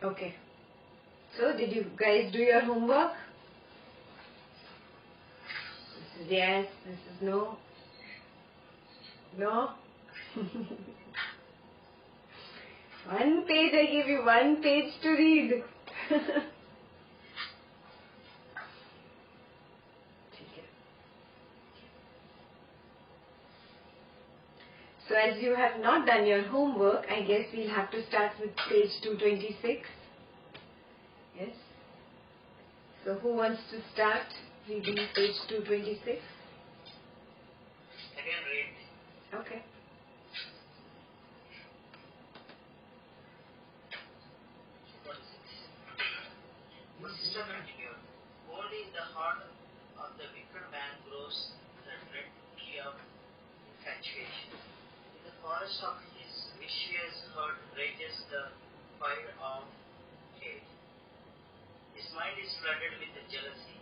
Okay. So, did you guys do your homework? This is yes, this is no. No? One page, I give you one page to read. So as you have not done your homework, I guess we'll have to start with page 226. Yes? So who wants to start reading page 226? I can read. Okay. Vasistha continued. Only in the heart of the wicked man grows the red tree of infatuation. In the forest of his vicious heart rages the fire of hate. His mind is flooded with the jealousy,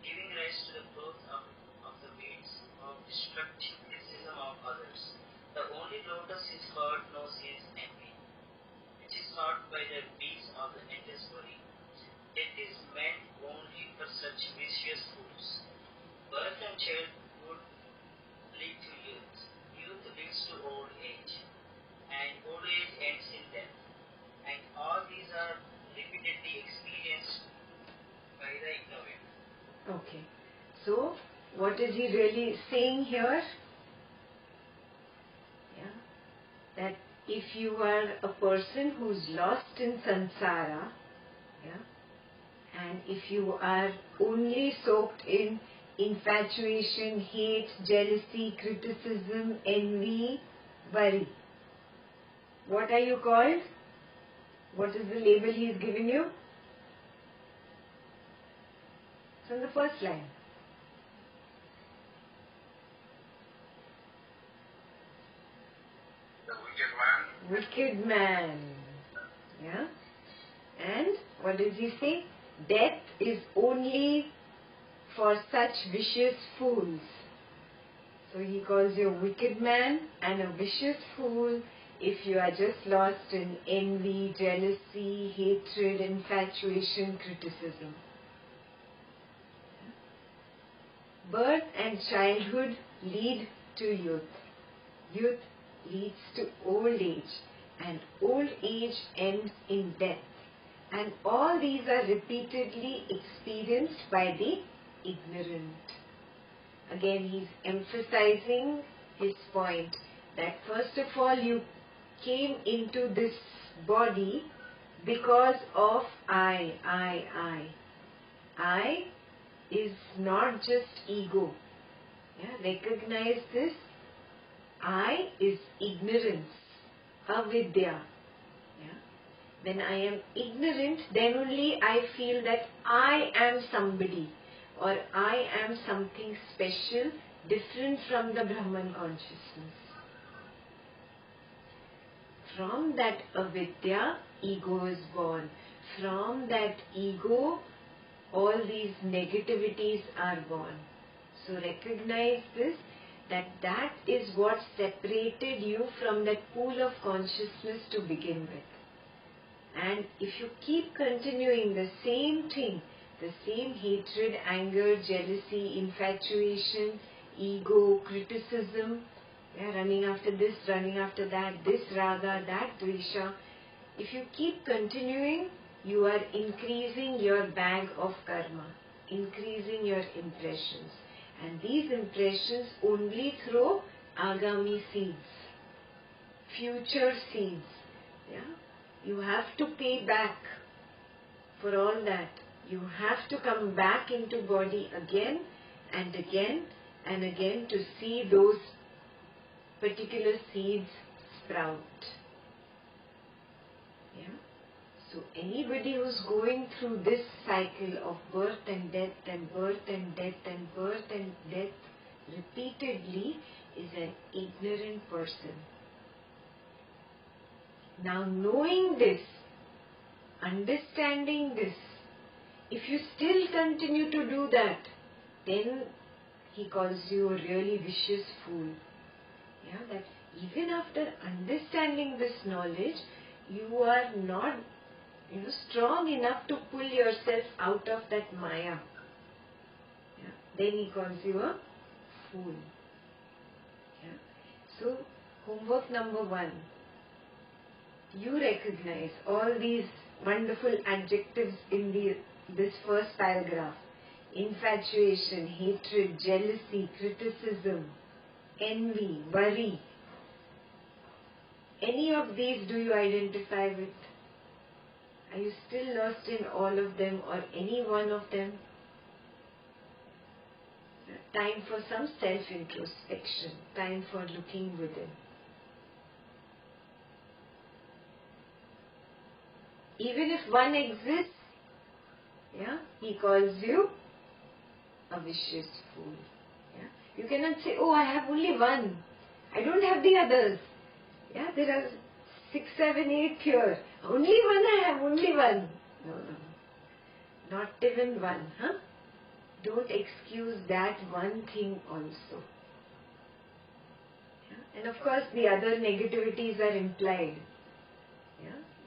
giving rise to the growth of the weeds of destructive criticism of others. The only lotus his heart knows is envy, which is sought by the bees of the endless worry. Death is meant only for such vicious fools. Birth and childhood lead to youth. Youth leads to old age. And old age ends in death. And all these are repeatedly experienced by the ignorant. Okay. So, what is he really saying here? Yeah. That if you are a person who's lost in samsara, yeah, and if you are only soaked in infatuation, hate, jealousy, criticism, envy, worry, what are you called? What is the label he is giving you? It's on the first line. The wicked man. Wicked man. Yeah. And what does he say? Death is only for such vicious fools. So he calls you a wicked man and a vicious fool if you are just lost in envy, jealousy, hatred, infatuation, criticism. Birth and childhood lead to youth. Youth leads to old age, and old age ends in death. And all these are repeatedly experienced by the ignorant. Again, he's emphasizing his point that first of all you came into this body because of I. I is not just ego. Yeah, recognize this. I is ignorance, avidya. When I am ignorant, then only I feel that I am somebody or I am something special, different from the Brahman consciousness. From that avidya, ego is born. From that ego, all these negativities are born. So recognize this, that is what separated you from that pool of consciousness to begin with. And if you keep continuing the same thing, the same hatred, anger, jealousy, infatuation, ego, criticism, running after this, running after that, this raga, that dvesha, if you keep continuing, you are increasing your bag of karma, increasing your impressions. And these impressions only throw agami seeds, future seeds. Yeah? You have to pay back for all that. You have to come back into body again and again and again to see those particular seeds sprout. Yeah? So anybody who's going through this cycle of birth and death and birth and death and birth and death repeatedly is an ignorant person. Now knowing this, understanding this, if you still continue to do that, then he calls you a really vicious fool. Yeah, that even after understanding this knowledge, you are not strong enough to pull yourself out of that Maya. Yeah? Then he calls you a fool. Yeah? So, homework number 1. You recognize all these wonderful adjectives in this first paragraph. Infatuation, hatred, jealousy, criticism, envy, worry. Any of these do you identify with? Are you still lost in all of them or any one of them? Time for some self-introspection. Time for looking within. Even if one exists, he calls you a vicious fool. You cannot say, oh, I have only one. I don't have the others. There are 6, 7, 8 here. Only one I have, only one. No. Not even one. Don't excuse that one thing also. And of course the other negativities are implied.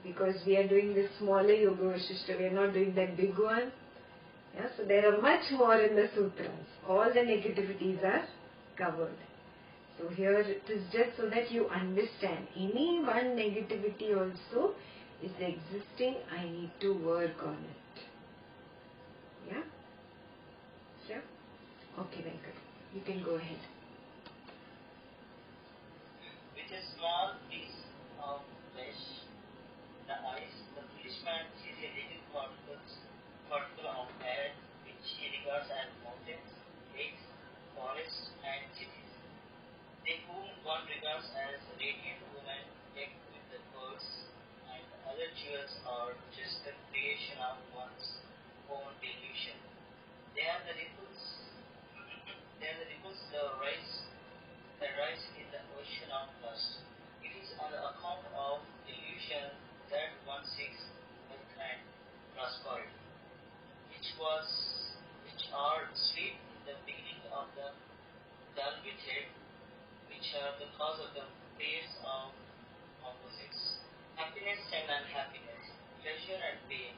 Because we are doing this smaller Yoga Vasistha, we are not doing that big one. So there are much more in the sutras. All the negativities are covered. So here it is just so that you understand. Any one negativity also is existing. I need to work on it. Yeah? Sure? Okay, Venkat. You can go ahead. With a small piece of flesh, the eyes, the foolish man sees a little particle of air which he regards as mountains, lakes, forests, and cities. They whom one regards as radiant women decked with the pearls and other jewels are just the creation of one's own delusion. They are the ripples. That rise in the ocean of lust. It is on the account of delusion that one seeks wealth and prosperity, which are sweet in the beginning of the dull-witted, which are the cause of the pairs of opposites. Happiness and unhappiness, pleasure and pain,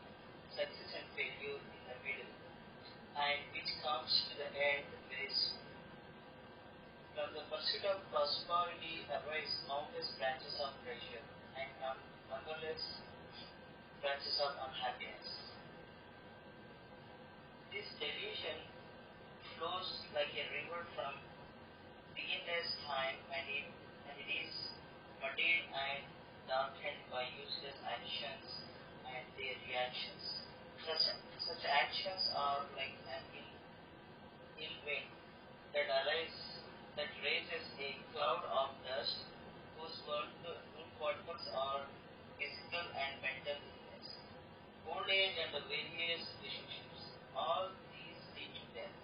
success and failure in the middle, and which comes to the end very soon. From the pursuit of prosperity arise countless branches of pleasure and numberless branches of unhappiness. This delusion flows like a river from beginner's time, and it is muddied and darkened by useless actions and their reactions. Such actions are like an ill wind that raises a cloud of dust whose particles are physical and mental illness, old age, and the various relationships. All these lead to death,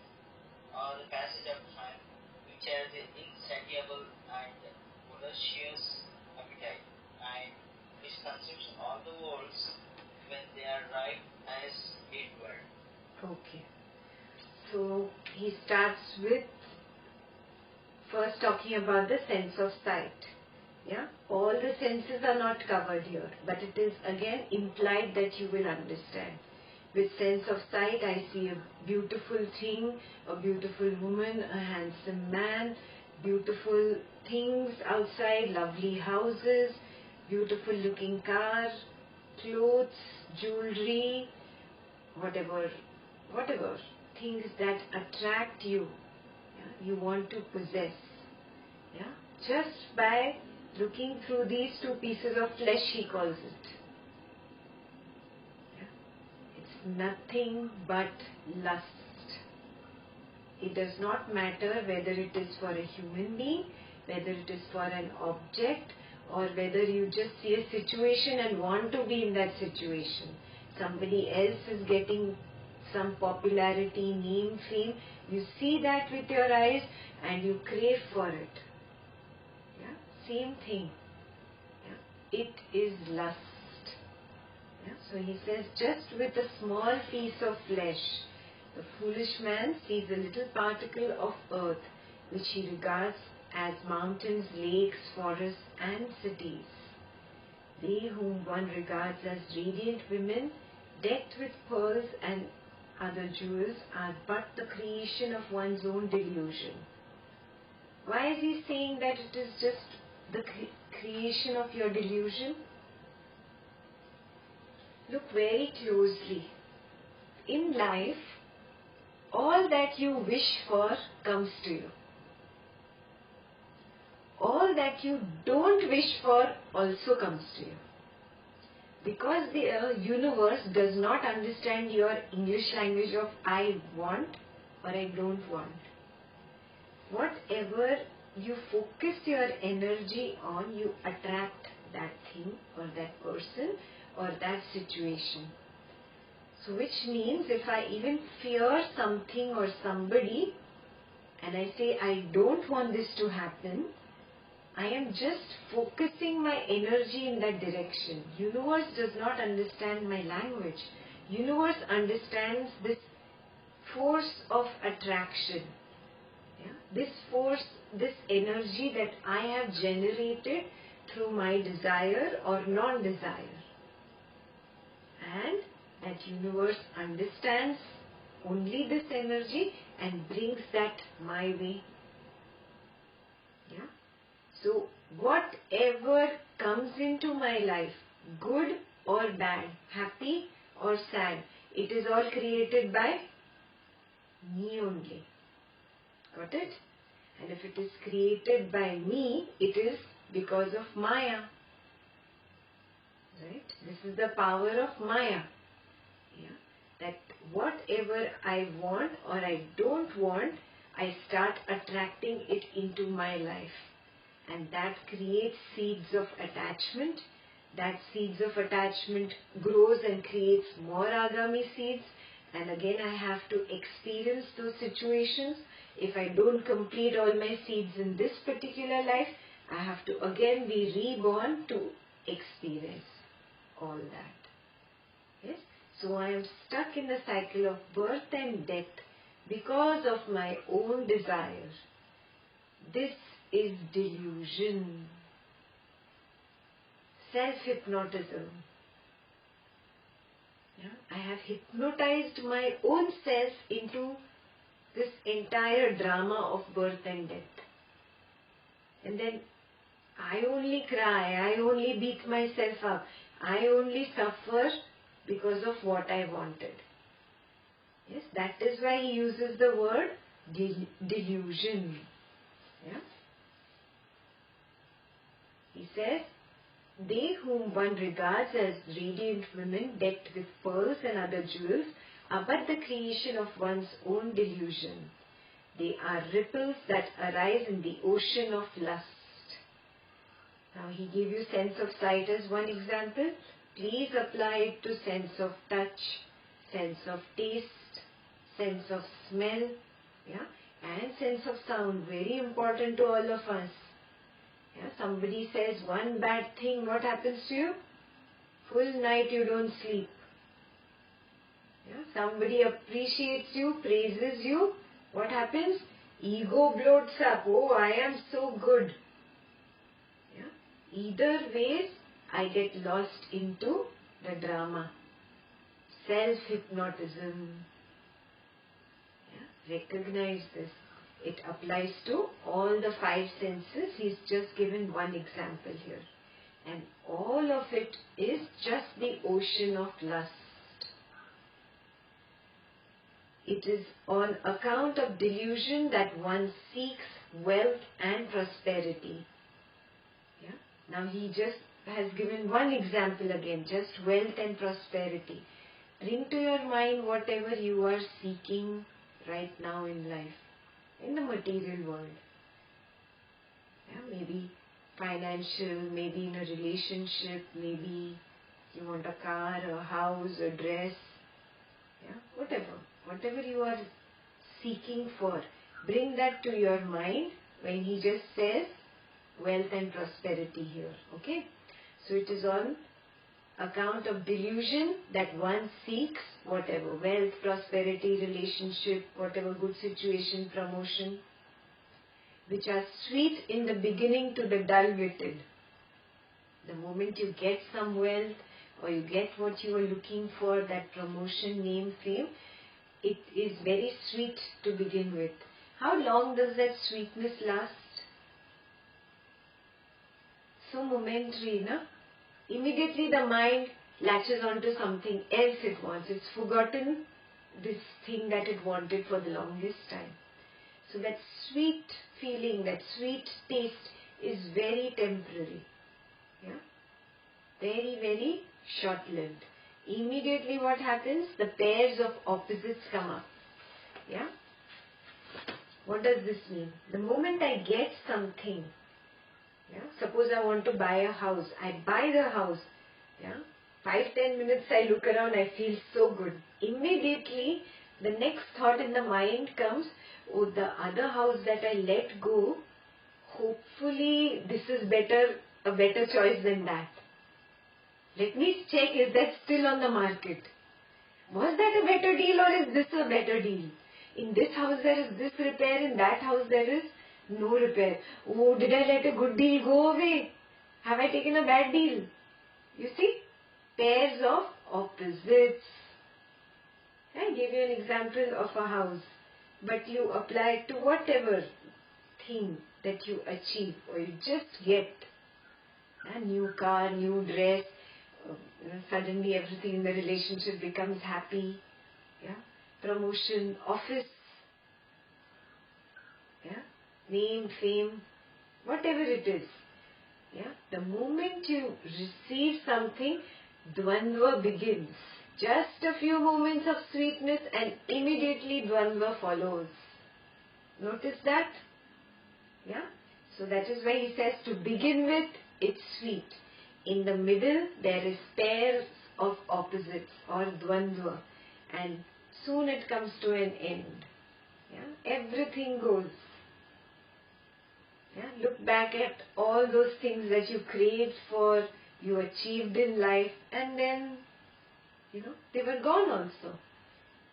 or the passage of time, which has an insatiable and voracious appetite, and which consumes all the worlds when they are ripe as it were. Okay. So he starts with first talking about the sense of sight. All the senses are not covered here, but it is again implied that you will understand. With sense of sight, I see a beautiful thing, a beautiful woman, a handsome man, beautiful things outside, lovely houses, beautiful looking cars, clothes, jewelry, whatever things that attract you, you want to possess. Just by looking through these two pieces of flesh, he calls it. It's nothing but lust. It does not matter whether it is for a human being, whether it is for an object, or whether you just see a situation and want to be in that situation. Somebody else is getting some popularity, name, fame. You see that with your eyes and you crave for it. Same thing. It is lust. So he says, just with a small piece of flesh, the foolish man sees a little particle of earth, which he regards as mountains, lakes, forests, and cities. They whom one regards as radiant women, decked with pearls and other jewels, are but the creation of one's own delusion. Why is he saying that it is just the creation of your delusion? Look very closely. In life, all that you wish for comes to you. All that you don't wish for also comes to you. Because the universe does not understand your English language of I want or I don't want. Whatever you focus your energy on, you attract that thing or that person or that situation. So which means if I even fear something or somebody and I say I don't want this to happen, I am just focusing my energy in that direction. Universe does not understand my language. Universe understands this force of attraction. Yeah? This force, this energy that I have generated through my desire or non-desire. And that universe understands only this energy and brings that my way. Yeah? So whatever comes into my life, good or bad, happy or sad, it is all created by me only. Got it? And if it is created by me, it is because of Maya. Right? This is the power of Maya. Yeah? That whatever I want or I don't want, I start attracting it into my life. And that creates seeds of attachment. That seeds of attachment grows and creates more agami seeds. And again I have to experience those situations. If I don't complete all my seeds in this particular life, I have to again be reborn to experience all that. Yes? So I am stuck in the cycle of birth and death because of my own desire. This is delusion. Self-hypnotism. Yeah? I have hypnotized my own self into this entire drama of birth and death. And then I only cry, I only beat myself up, I only suffer because of what I wanted. Yes, that is why he uses the word delusion. Yeah? He says, they whom one regards as radiant women decked with pearls and other jewels are but the creation of one's own delusion. They are ripples that arise in the ocean of lust. Now he gave you sense of sight as one example. Please apply it to sense of touch, sense of taste, sense of smell, yeah, and sense of sound. Very important to all of us. Yeah, somebody says one bad thing, what happens to you? Full night you don't sleep. Yeah, somebody appreciates you, praises you, what happens? Ego bloats up. Oh, I am so good. Yeah? Either ways, I get lost into the drama. Self-hypnotism. Yeah? Recognize this. It applies to all the five senses. He's just given one example here. And all of it is just the ocean of lust. It is on account of delusion that one seeks wealth and prosperity. Yeah? Now he just has given one example again, just wealth and prosperity. Bring to your mind whatever you are seeking right now in life, in the material world. Yeah? Maybe financial, maybe in a relationship, maybe you want a car, a house, a dress, yeah? Whatever you are seeking for, bring that to your mind when he just says wealth and prosperity here. Okay? So it is on account of delusion that one seeks whatever, wealth, prosperity, relationship, whatever good situation, promotion, which are sweet in the beginning to the dull-witted. The moment you get some wealth or you get what you are looking for, that promotion, name, fame, it is very sweet to begin with. How long does that sweetness last? So momentary, no? Immediately the mind latches onto something else it wants. It's forgotten this thing that it wanted for the longest time. So that sweet feeling, that sweet taste is very temporary. Yeah? Very, very short-lived. Immediately what happens? The pairs of opposites come up. Yeah? What does this mean? The moment I get something, yeah, suppose I want to buy a house, I buy the house, yeah, 5-10 minutes I look around, I feel so good. Immediately the next thought in the mind comes, oh, the other house that I let go, hopefully this is a better choice than that. Let me check, is that still on the market? Was that a better deal or is this a better deal? In this house there is this repair, in that house there is no repair. Oh, did I let a good deal go away? Have I taken a bad deal? You see? Pairs of opposites. I gave you an example of a house, but you apply it to whatever thing that you achieve or you just get. A new car, new dress, suddenly everything in the relationship becomes happy. Yeah? Promotion, office, yeah? Name, fame, whatever it is. Yeah? The moment you receive something, dvandva begins. Just a few moments of sweetness and immediately dvandva follows. Notice that? Yeah? So that is why he says to begin with, it's sweet. In the middle, there is pairs of opposites or dvandva. And soon it comes to an end. Yeah? Everything goes. Yeah? Look back at all those things that you craved for, you achieved in life, and then, they were gone also.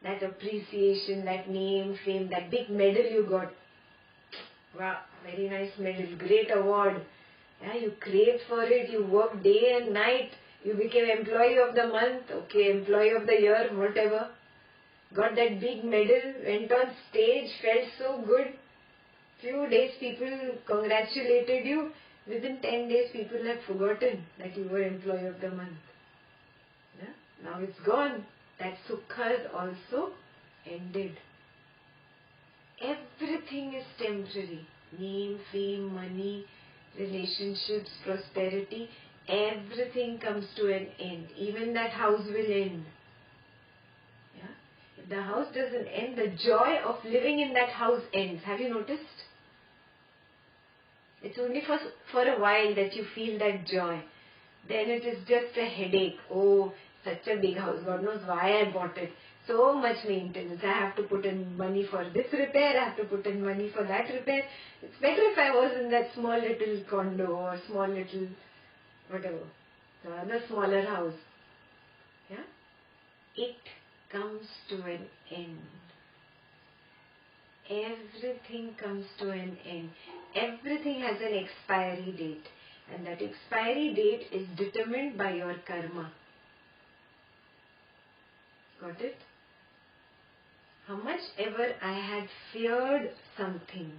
That appreciation, that name, fame, that big medal you got. Wow, very nice medal, great award. Yeah, you craved for it, you worked day and night, you became employee of the month, okay, employee of the year, whatever. Got that big medal, went on stage, felt so good. Few days people congratulated you. Within 10 days people have forgotten that you were employee of the month. Yeah? Now it's gone. That sukha has also ended. Everything is temporary. Name, fame, money, relationships, prosperity, everything comes to an end. Even that house will end. Yeah? If the house doesn't end, the joy of living in that house ends. Have you noticed? It's only for a while that you feel that joy. Then it is just a headache. Oh, such a big house. God knows why I bought it. So much maintenance. I have to put in money for this repair. I have to put in money for that repair. It's better if I was in that small little condo or small little whatever. The smaller house. Yeah? It comes to an end. Everything comes to an end. Everything has an expiry date. And that expiry date is determined by your karma. Got it? How much ever I had feared something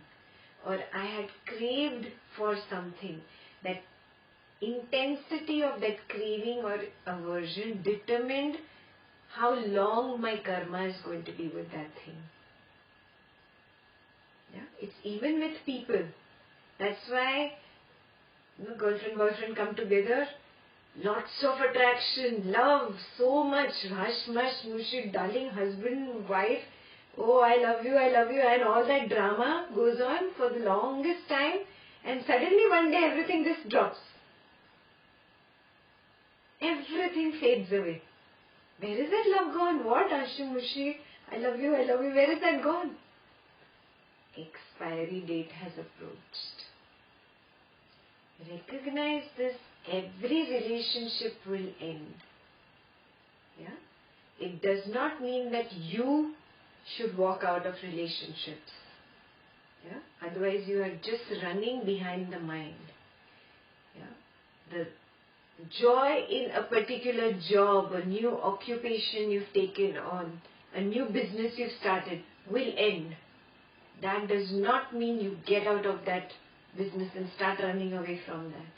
or I had craved for something, that intensity of that craving or aversion determined how long my karma is going to be with that thing. Yeah? It's even with people. That's why girlfriend, boyfriend come together, lots of attraction, love, so much, hush, mush, mushik, darling, husband, wife, oh, I love you, and all that drama goes on for the longest time, and suddenly one day everything just drops. Everything fades away. Where is that love gone? What, Ashim, Mushi, I love you, where is that gone? Expiry date has approached. Recognize this, every relationship will end. Yeah? It does not mean that you should walk out of relationships. Yeah? Otherwise you are just running behind the mind. Yeah? The joy in a particular job, a new occupation you've taken on, a new business you've started will end. That does not mean you get out of that business and start running away from that.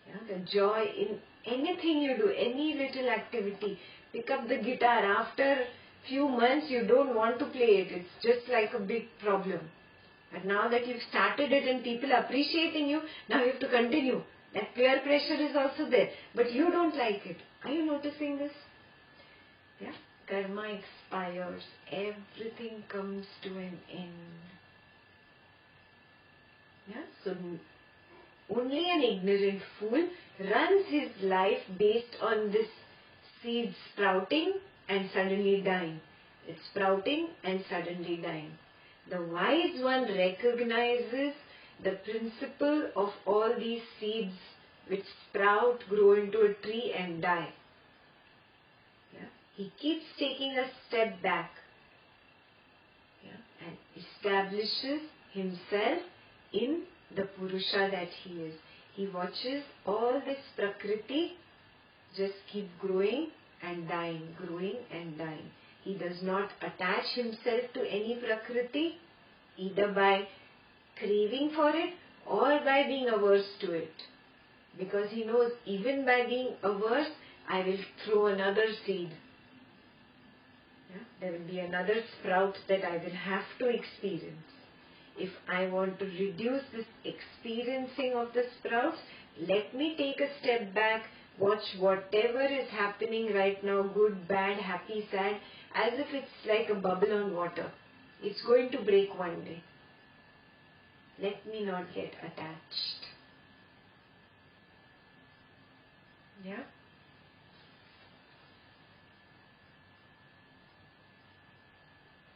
Yeah? The joy in anything you do, any little activity. Pick up the guitar. After few months you don't want to play it. It's just like a big problem. But now that you've started it and people are appreciating you, now you have to continue. That peer pressure is also there. But you don't like it. Are you noticing this? Yeah? Karma expires. Everything comes to an end. Yeah? So only an ignorant fool runs his life based on this seed sprouting and suddenly dying. It's sprouting and suddenly dying. The wise one recognizes the principle of all these seeds which sprout, grow into a tree and die. Yeah? He keeps taking a step back, yeah, and establishes himself in the Purusha that he is. He watches all this Prakriti just keep growing and dying, growing and dying. He does not attach himself to any Prakriti, either by craving for it or by being averse to it. Because he knows even by being averse, I will throw another seed. Yeah? There will be another sprout that I will have to experience. If I want to reduce this experiencing of the sprouts, let me take a step back, watch whatever is happening right now, good, bad, happy, sad, as if it's like a bubble on water. It's going to break one day. Let me not get attached. Yeah?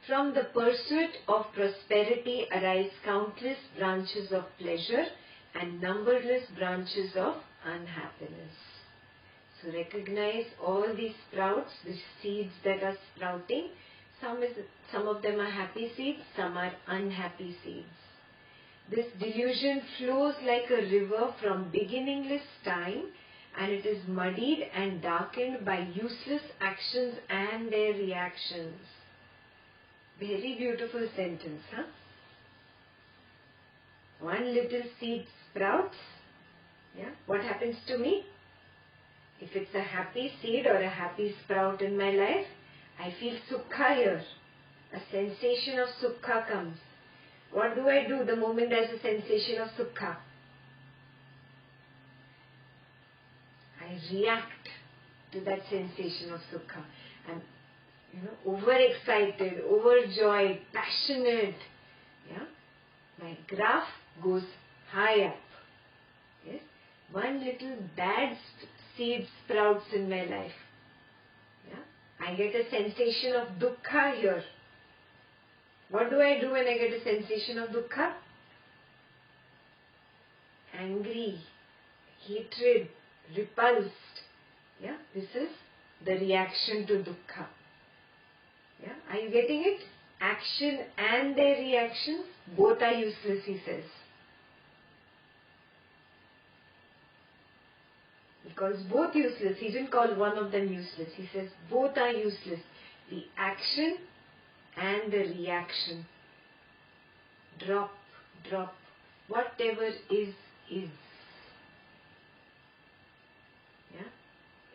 From the pursuit of prosperity arise countless branches of pleasure and numberless branches of unhappiness. So recognize all these sprouts, these seeds that are sprouting. Some of them are happy seeds, some are unhappy seeds. This delusion flows like a river from beginningless time, and it is muddied and darkened by useless actions and their reactions. Very beautiful sentence, huh? One little seed sprouts. Yeah? What happens to me? If it's a happy seed or a happy sprout in my life, I feel sukha here. A sensation of sukha comes. What do I do the moment there's a sensation of sukha? I react to that sensation of sukha. I'm overexcited, overjoyed, passionate. Yeah? My graph goes high up. Yes? One little bad seed sprouts in my life. Yeah? I get a sensation of dukkha here. What do I do when I get a sensation of dukkha? Angry, hatred, repulsed. Yeah? This is the reaction to dukkha. Yeah? Are you getting it? Action and their reactions, both are useless, he says. He calls both useless. He didn't call one of them useless. He says both are useless. The action and the reaction. Drop, drop. Whatever is, is. Yeah?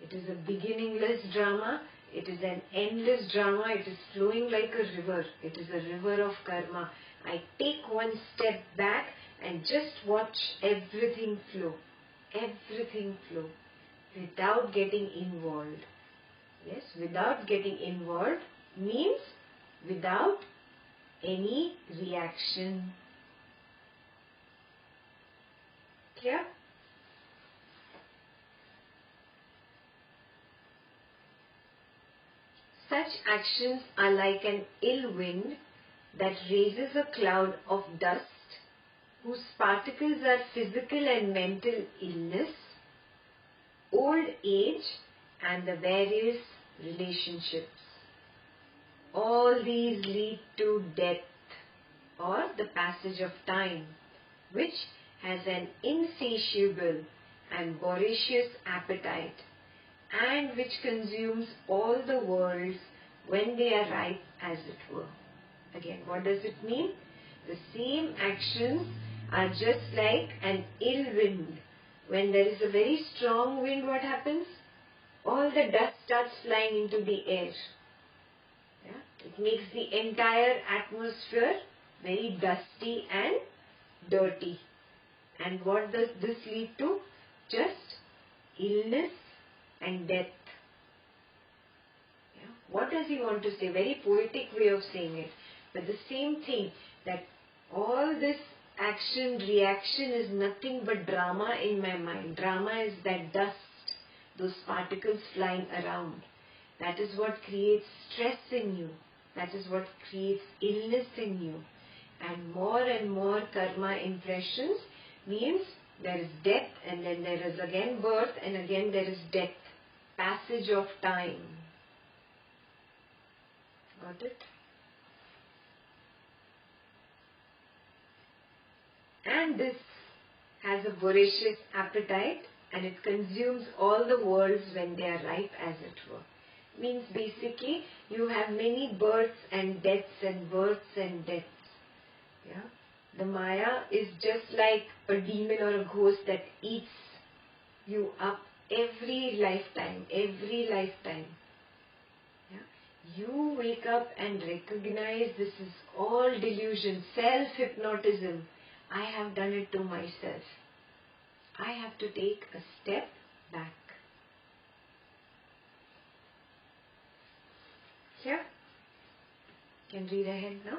It is a beginningless drama. It is an endless drama. It is flowing like a river. It is a river of karma. I take one step back and just watch everything flow. Everything flow. Without getting involved. Yes, without getting involved means without any reaction. Clear? Such actions are like an ill wind that raises a cloud of dust whose particles are physical and mental illness, old age, and the various relationships. All these lead to death or the passage of time, which has an insatiable and voracious appetite, and which consumes all the worlds when they are ripe, as it were. Again, what does it mean? The same actions are just like an ill wind. When there is a very strong wind, what happens? All the dust starts flying into the air. Yeah? It makes the entire atmosphere very dusty and dirty. And what does this lead to? Just illness and death. Yeah? What does he want to say? Very poetic way of saying it. But the same thing, that all this action, reaction is nothing but drama in my mind. Drama is that dust, those particles flying around. That is what creates stress in you. That is what creates illness in you. And more karma impressions means there is death, and then there is again birth, and again there is death. Passage of time. Got it? And this has a voracious appetite, and it consumes all the worlds when they are ripe, as it were. Means basically you have many births and deaths and births and deaths. Yeah? The Maya is just like a demon or a ghost that eats you up every lifetime, every lifetime. Yeah? You wake up and recognize this is all delusion, self-hypnotism. I have done it to myself. I have to take a step back. Yeah? Can read ahead now.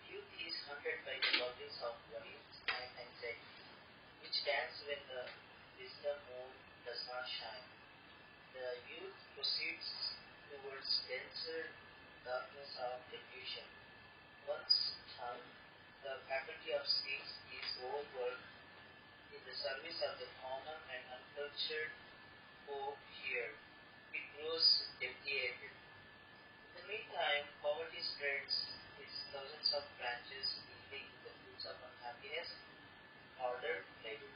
Youth is haunted by the bodies of worries and anxiety, which dance when the wisdom moon does not shine. The youth proceeds towards denser darkness of delusion. Once tongue, the faculty of speech is overworked in the service of the common and uncultured folk here. It grows deviated. In the meantime, poverty spreads its thousands of branches, yielding the fruits of unhappiness, order, labor,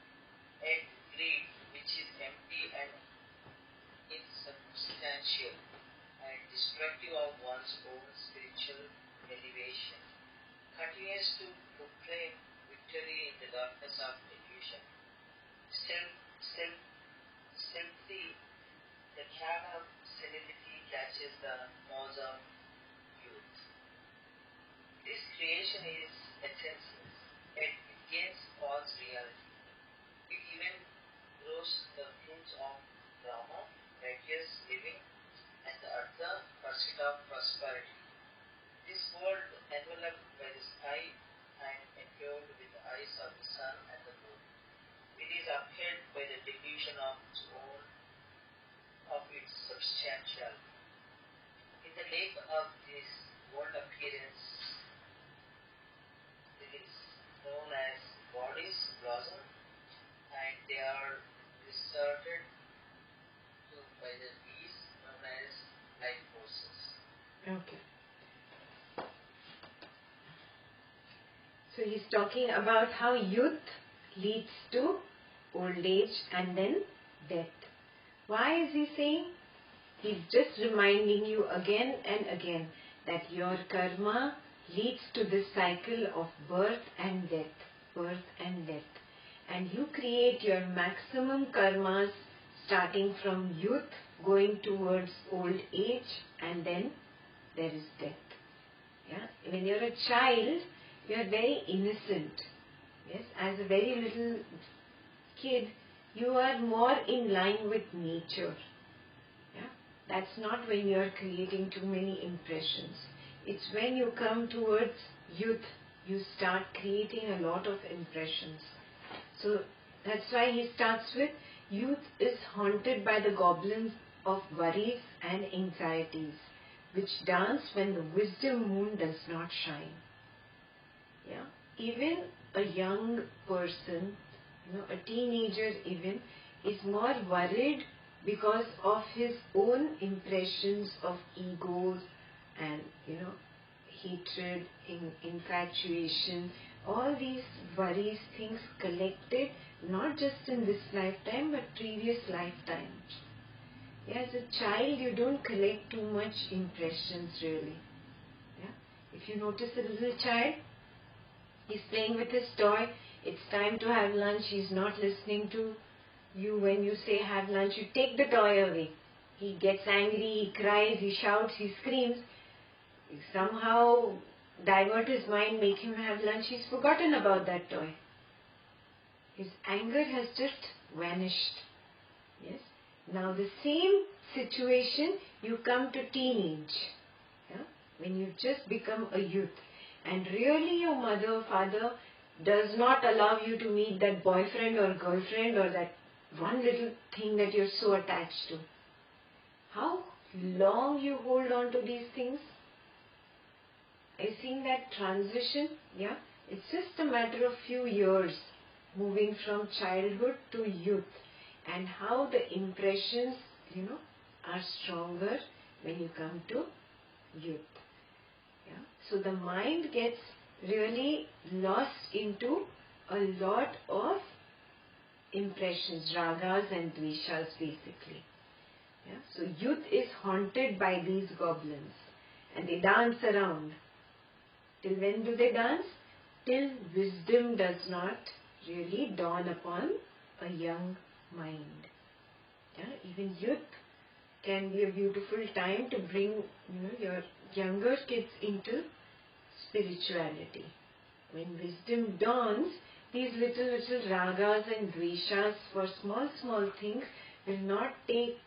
and greed, which is empty and insubstantial, and destructive of one's own spiritual elevation, continues to proclaim victory in the darkness of delusion. Simply, the can of senility catches the nose of youth. This creation is essenceless, and it gains false reality. It even grows the fruits of drama, righteous living, and the other pursuit of prosperity. This world, enveloped by the sky and endured with the eyes of the sun and the moon, it is upheld by the delusion of its substantiality. In the lake of this world appearance, it is known as bodies blossom, and they are resorted to by the bees known as life forces. Okay. So he's talking about how youth leads to old age and then death. Why is he saying? He's just reminding you again and again that your karma leads to this cycle of birth and death, birth and death. And you create your maximum karmas starting from youth, going towards old age, and then there is death. Yeah? When you're a child, you are very innocent. Yes, as a very little kid, you are more in line with nature. Yeah? That's not when you are creating too many impressions. It's when you come towards youth, you start creating a lot of impressions. So that's why he starts with, youth is haunted by the goblins of worries and anxieties, which dance when the wisdom moon does not shine. Yeah? Even a young person, a teenager even, is more worried because of his own impressions of egos and, hatred, infatuation, all these worries, things collected, not just in this lifetime, but previous lifetimes. Yeah, as a child, you don't collect too much impressions really. Yeah? If you notice a little child, he's playing with his toy, it's time to have lunch, he's not listening to you when you say have lunch, you take the toy away. He gets angry, he cries, he shouts, he screams. You somehow divert his mind, make him have lunch, he's forgotten about that toy. His anger has just vanished. Yes. Now the same situation, you come to teenage. Yeah? When you just become a youth. And really your mother or father does not allow you to meet that boyfriend or girlfriend or that one little thing that you're so attached to. How long you hold on to these things? Are you seeing that transition? Yeah? It's just a matter of few years moving from childhood to youth, and how the impressions, are stronger when you come to youth. Yeah? So the mind gets really lost into a lot of impressions, ragas and dveshas basically. Yeah? So youth is haunted by these goblins and they dance around. Till when do they dance? Till wisdom does not really dawn upon a young mind. Yeah? Even youth can be a beautiful time to bring your younger kids into spirituality. When wisdom dawns, these little ragas and dveshas for small things will not take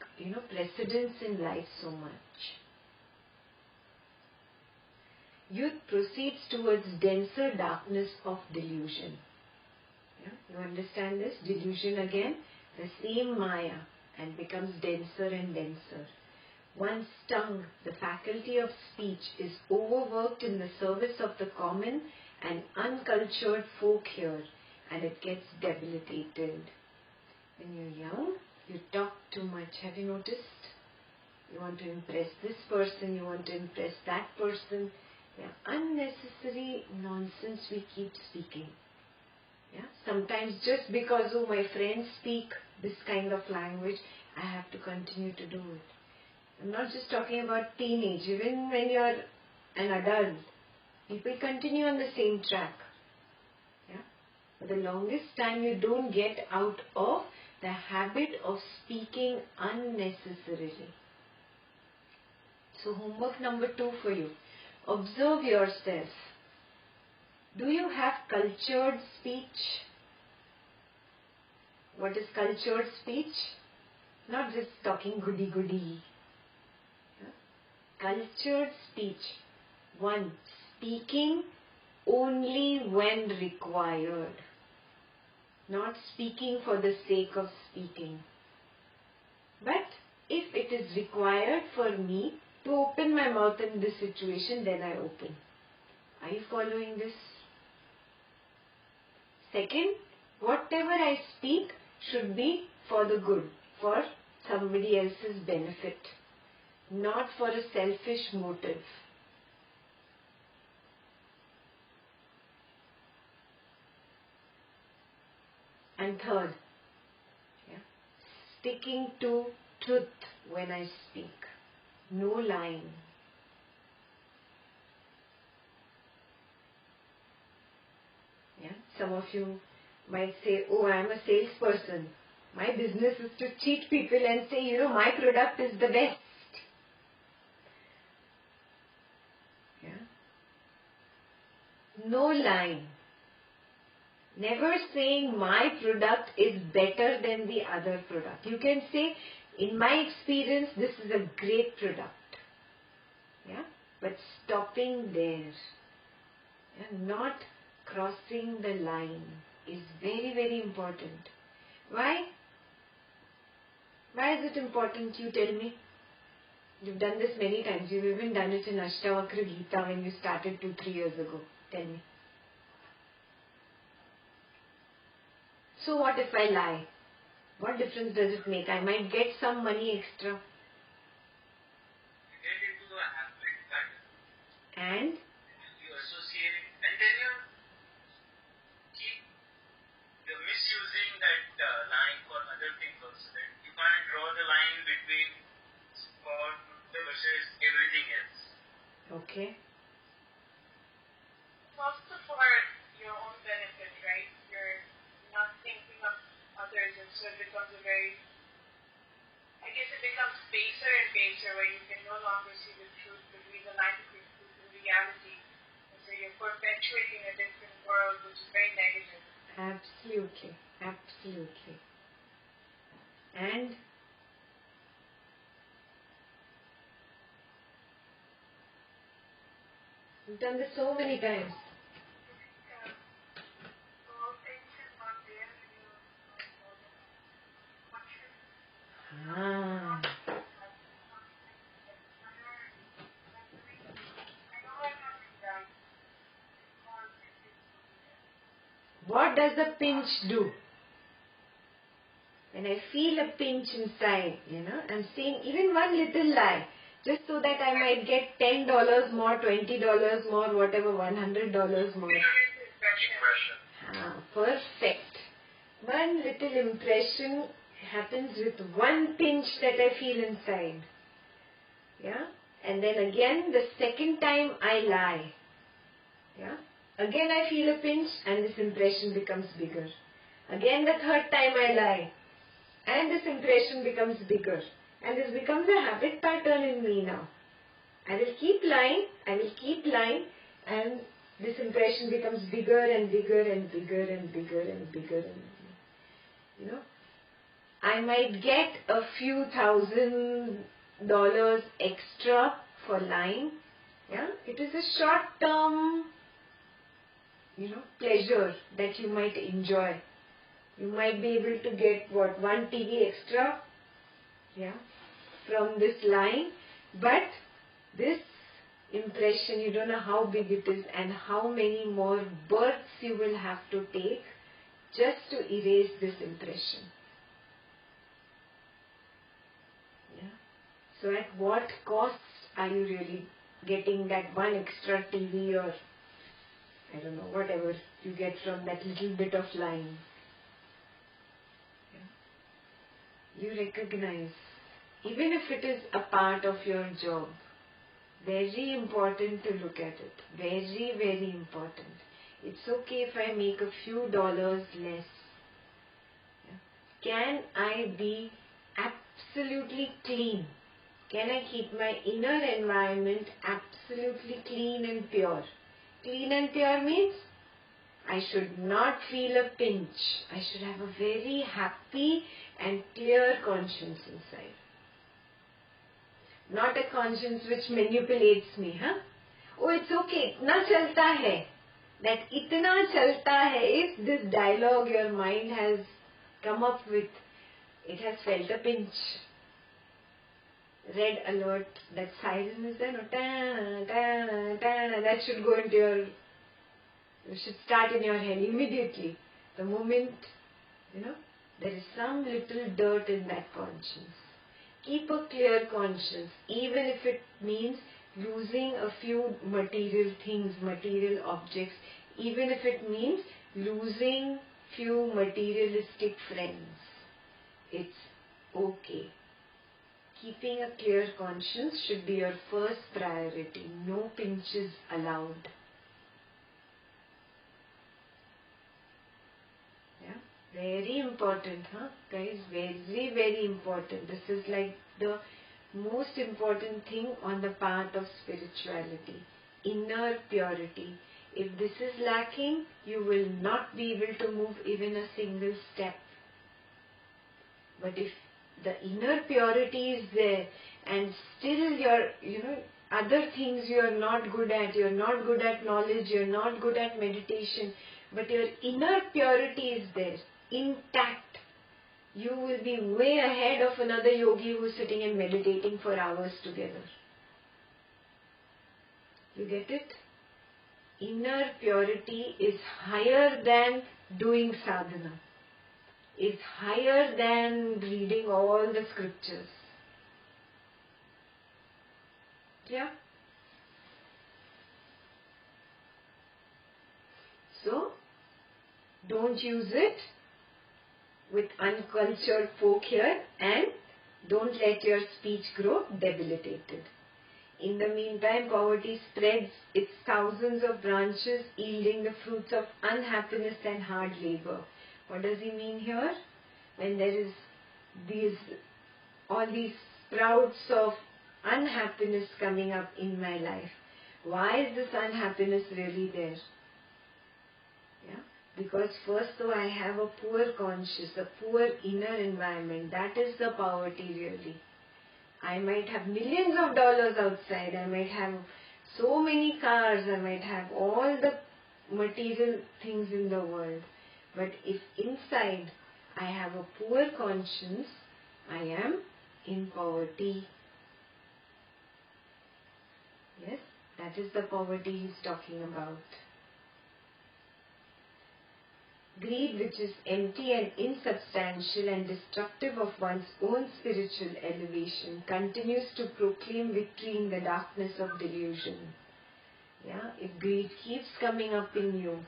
precedence in life so much. Youth proceeds towards denser darkness of delusion. Yeah? You understand this? Delusion again, the same Maya, and becomes denser and denser. One's tongue, the faculty of speech, is overworked in the service of the common and uncultured folk here, and it gets debilitated. When you're young, you talk too much. Have you noticed? You want to impress this person, you want to impress that person. Yeah, unnecessary nonsense we keep speaking. Yeah, sometimes just because my friends speak this kind of language, I have to continue to do it. I'm not just talking about teenage. Even when you're an adult, people continue on the same track. Yeah? For the longest time, you don't get out of the habit of speaking unnecessarily. So homework number 2 for you. Observe yourself. Do you have cultured speech? What is cultured speech? Not just talking goody. Cultured speech. 1. Speaking only when required. Not speaking for the sake of speaking. But if it is required for me to open my mouth in this situation, then I open. Are you following this? 2nd, whatever I speak should be for the good, for somebody else's benefit, not for a selfish motive. And 3rd, sticking to truth when I speak. No lying. Yeah? Some of you might say, oh, I am a salesperson. My business is to cheat people and say, my product is the best. Yeah? No lying. Never saying my product is better than the other product. You can say, in my experience, this is a great product. Yeah? But stopping there. Yeah? Not crossing the line is very, very important. Why? Why is it important? You tell me. You've done this many times. You've even done it in Ashtavakra Gita when you started 2-3 years ago. Tell me. So what if I lie? What difference does it make? I might get some money extra. You get into a habit pattern. And? You associate it. And then so it becomes a very, I guess it becomes baser and baser, where you can no longer see the truth between the light of your truth and reality. And so you're perpetuating a different world, which is very negative. Absolutely, absolutely. And we've done this so many times. Ah. What does a pinch do? When I feel a pinch inside, I'm saying even one little lie, just so that I might get $10 more, $20 more, whatever, $100 more. Perfect. One little impression happens with one pinch that I feel inside. Yeah? And then again, the second time I lie. Yeah? Again I feel a pinch and this impression becomes bigger. Again the third time I lie. And this impression becomes bigger. And this becomes a habit pattern in me now. I will keep lying, and this impression becomes bigger and bigger and bigger and bigger and bigger and bigger. I might get a few $1,000 extra for lying. Yeah? It is a short-term, pleasure that you might enjoy. You might be able to get one TV extra, from this lying, but this impression, you don't know how big it is and how many more births you will have to take just to erase this impression. So at what cost are you really getting that one extra TV or I don't know, whatever you get from that little bit of lying? You recognize, even if it is a part of your job, very important to look at it. Very, very important. It's okay if I make a few dollars less. Can I be absolutely clean? Can I keep my inner environment absolutely clean and pure? Clean and pure means I should not feel a pinch. I should have a very happy and clear conscience inside. Not a conscience which manipulates me. Oh, it's okay. Itna chalta hai. That itna chalta hai is this dialogue your mind has come up with. It has felt a pinch. Red alert, that siren is there, that should go into you should start in your head immediately. The moment, there is some little dirt in that conscience. Keep a clear conscience, even if it means losing a few material things, material objects, even if it means losing few materialistic friends. It's okay. Keeping a clear conscience should be your first priority. No pinches allowed. Very important, guys, very, very important. This is like the most important thing on the path of spirituality. Inner purity. If this is lacking, you will not be able to move even a single step. But if the inner purity is there and still your, other things you are not good at, you are not good at knowledge, you are not good at meditation, but your inner purity is there, intact, you will be way ahead of another yogi who is sitting and meditating for hours together. You get it? Inner purity is higher than doing sadhana, is higher than reading all the scriptures. Yeah? So, don't use it with uncultured folk here and don't let your speech grow debilitated. In the meantime, poverty spreads its thousands of branches, yielding the fruits of unhappiness and hard labor. What does he mean here? when there is all these sprouts of unhappiness coming up in my life. Why is this unhappiness really there? Yeah? Because first though I have a poor conscious, a poor inner environment, that is the poverty really. I might have millions of dollars outside, I might have so many cars, I might have all the material things in the world. But if inside I have a poor conscience, I am in poverty. Yes, that is the poverty he is talking about. Greed, which is empty and insubstantial and destructive of one's own spiritual elevation, continues to proclaim victory in the darkness of delusion. Yeah, if greed keeps coming up in you,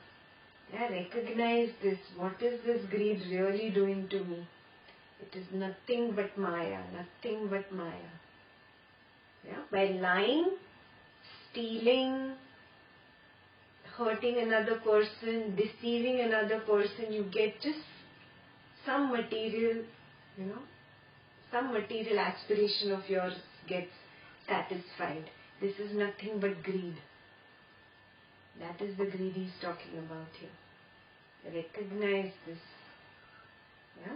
yeah, recognize this. What is this greed really doing to me? It is nothing but Maya, nothing but Maya. Yeah, by lying, stealing, hurting another person, deceiving another person, you get just some material, some material aspiration of yours gets satisfied. This is nothing but greed. That is the greed he is talking about here. Recognize this. Yeah?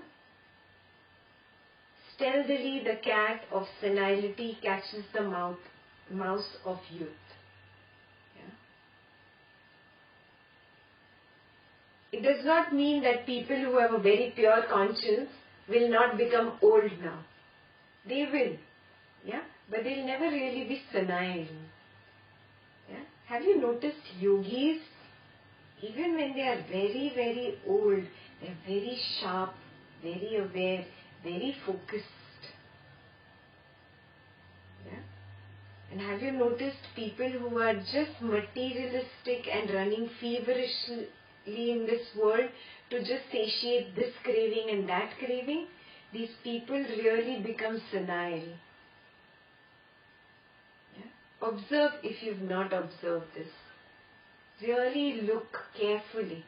Stealthily the cat of senility catches the mouse of youth. It does not mean that people who have a very pure conscience will not become old now. They will. Yeah? But they'll never really be senile. Yeah? Have you noticed yogis? Even when they are very, very old, they are very sharp, very aware, very focused. Yeah? And have you noticed people who are just materialistic and running feverishly in this world to just satiate this craving and that craving? These people really become senile. Yeah? Observe if you've not observed this. Really look carefully.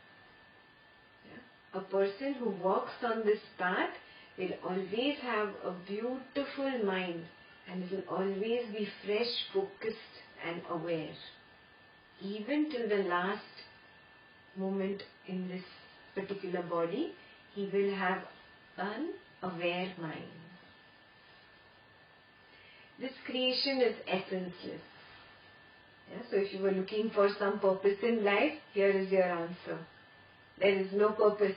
Yeah? A person who walks on this path will always have a beautiful mind and will always be fresh, focused and aware. Even till the last moment in this particular body, he will have an aware mind. This creation is essenceless. Yeah, so if you were looking for some purpose in life, here is your answer. There is no purpose.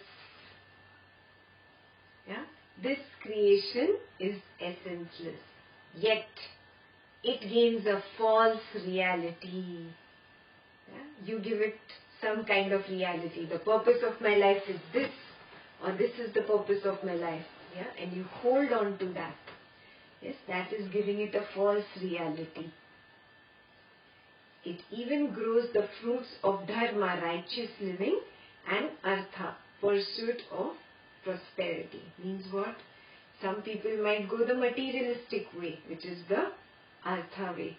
Yeah? This creation is essenceless. Yet, it gains a false reality. Yeah? You give it some kind of reality. The purpose of my life is this, or this is the purpose of my life. Yeah? And you hold on to that. Yes, that is giving it a false reality. It even grows the fruits of dharma, righteous living, and artha, pursuit of prosperity. Means what? Some people might go the materialistic way, which is the artha way.